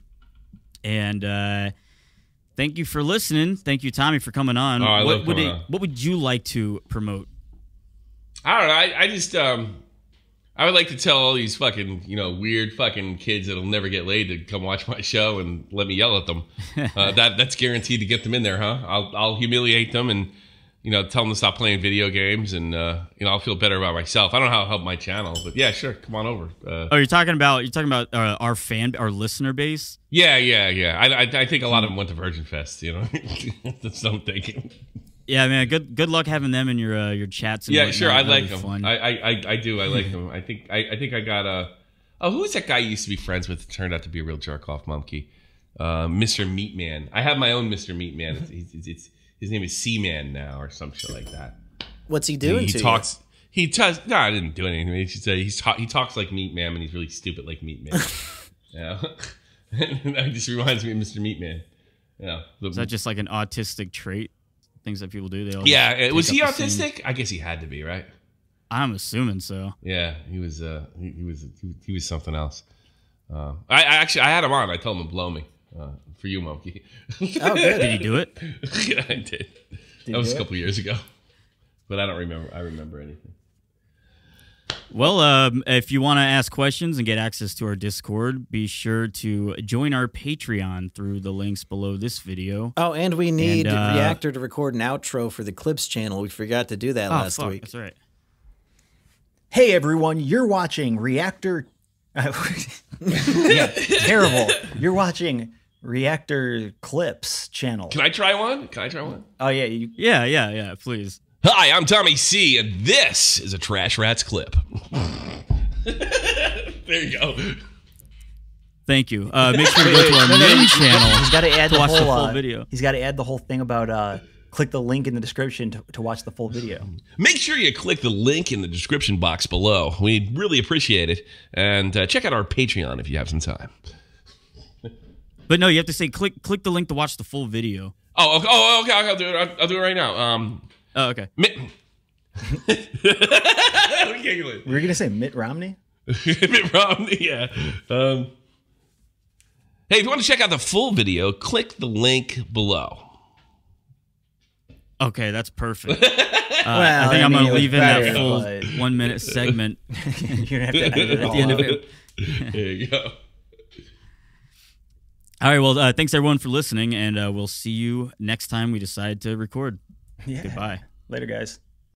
and thank you for listening. Thank you, Tommy, for coming on. Oh, I love coming on. What would you like to promote? I don't know. I just I would like to tell all these fucking weird fucking kids that'll never get laid to come watch my show and let me yell at them. That's guaranteed to get them in there, huh? I'll humiliate them and tell them to stop playing video games, and I'll feel better about myself. I don't know how it'll help my channel, but yeah, sure, come on over. You're talking about our listener base. Yeah. I think a lot of them went to Virgin Fest. That's what I'm thinking. Yeah, man. Good luck having them in your chats. And yeah, sure. I like them. Fun. I do. I like them. I think I got who's that guy you used to be friends with? It turned out to be a real jerk off monkey. Mr. Meatman. I have my own Mr. Meatman. It's his name is Seaman now, or some shit like that. What's he doing? He talks. He does. No, I didn't do anything. He talks like Meatman, and he's really stupid like Meatman. Yeah, that just reminds me of Mr. Meatman. Yeah, is that just like an autistic trait? Things that people do. They all was he autistic? I guess he had to be, right? I'm assuming so. Yeah, he was. He was something else. I had him on. I told him to blow me. For you, monkey. Oh, good. Did he do it? Yeah, I did. That was a couple years ago. but I don't remember. I remember anything. Well, if you want to ask questions and get access to our Discord, be sure to join our Patreon through the links below this video. Oh, and we need Reactor to record an outro for the Clips channel. We forgot to do that last week. That's right. Hey, everyone, you're watching Reactor... yeah, terrible. You're watching Reactor Clips channel. Can I try one? Oh, yeah. Yeah, please. Hi, I'm Tommy C, and this is a Trash Rats clip. There you go. Thank you. Make sure to go to our main channel. He's got to add the full video. He's got to add the whole thing about click the link in the description to watch the full video. Make sure you click the link in the description box below. We'd really appreciate it. And check out our Patreon if you have some time. But no, you have to say click the link to watch the full video. Oh, okay. I'll do it. I'll do it right now. Oh, okay. We were gonna say Mitt Romney. Mitt Romney, yeah. Hey, if you want to check out the full video, click the link below. Okay, that's perfect. I think I'm going to leave in that full 1 minute segment. You're going to have to edit it at the end of it. There you go. All right, well, thanks everyone for listening, and we'll see you next time we decide to record. Yeah. Goodbye. Later, guys.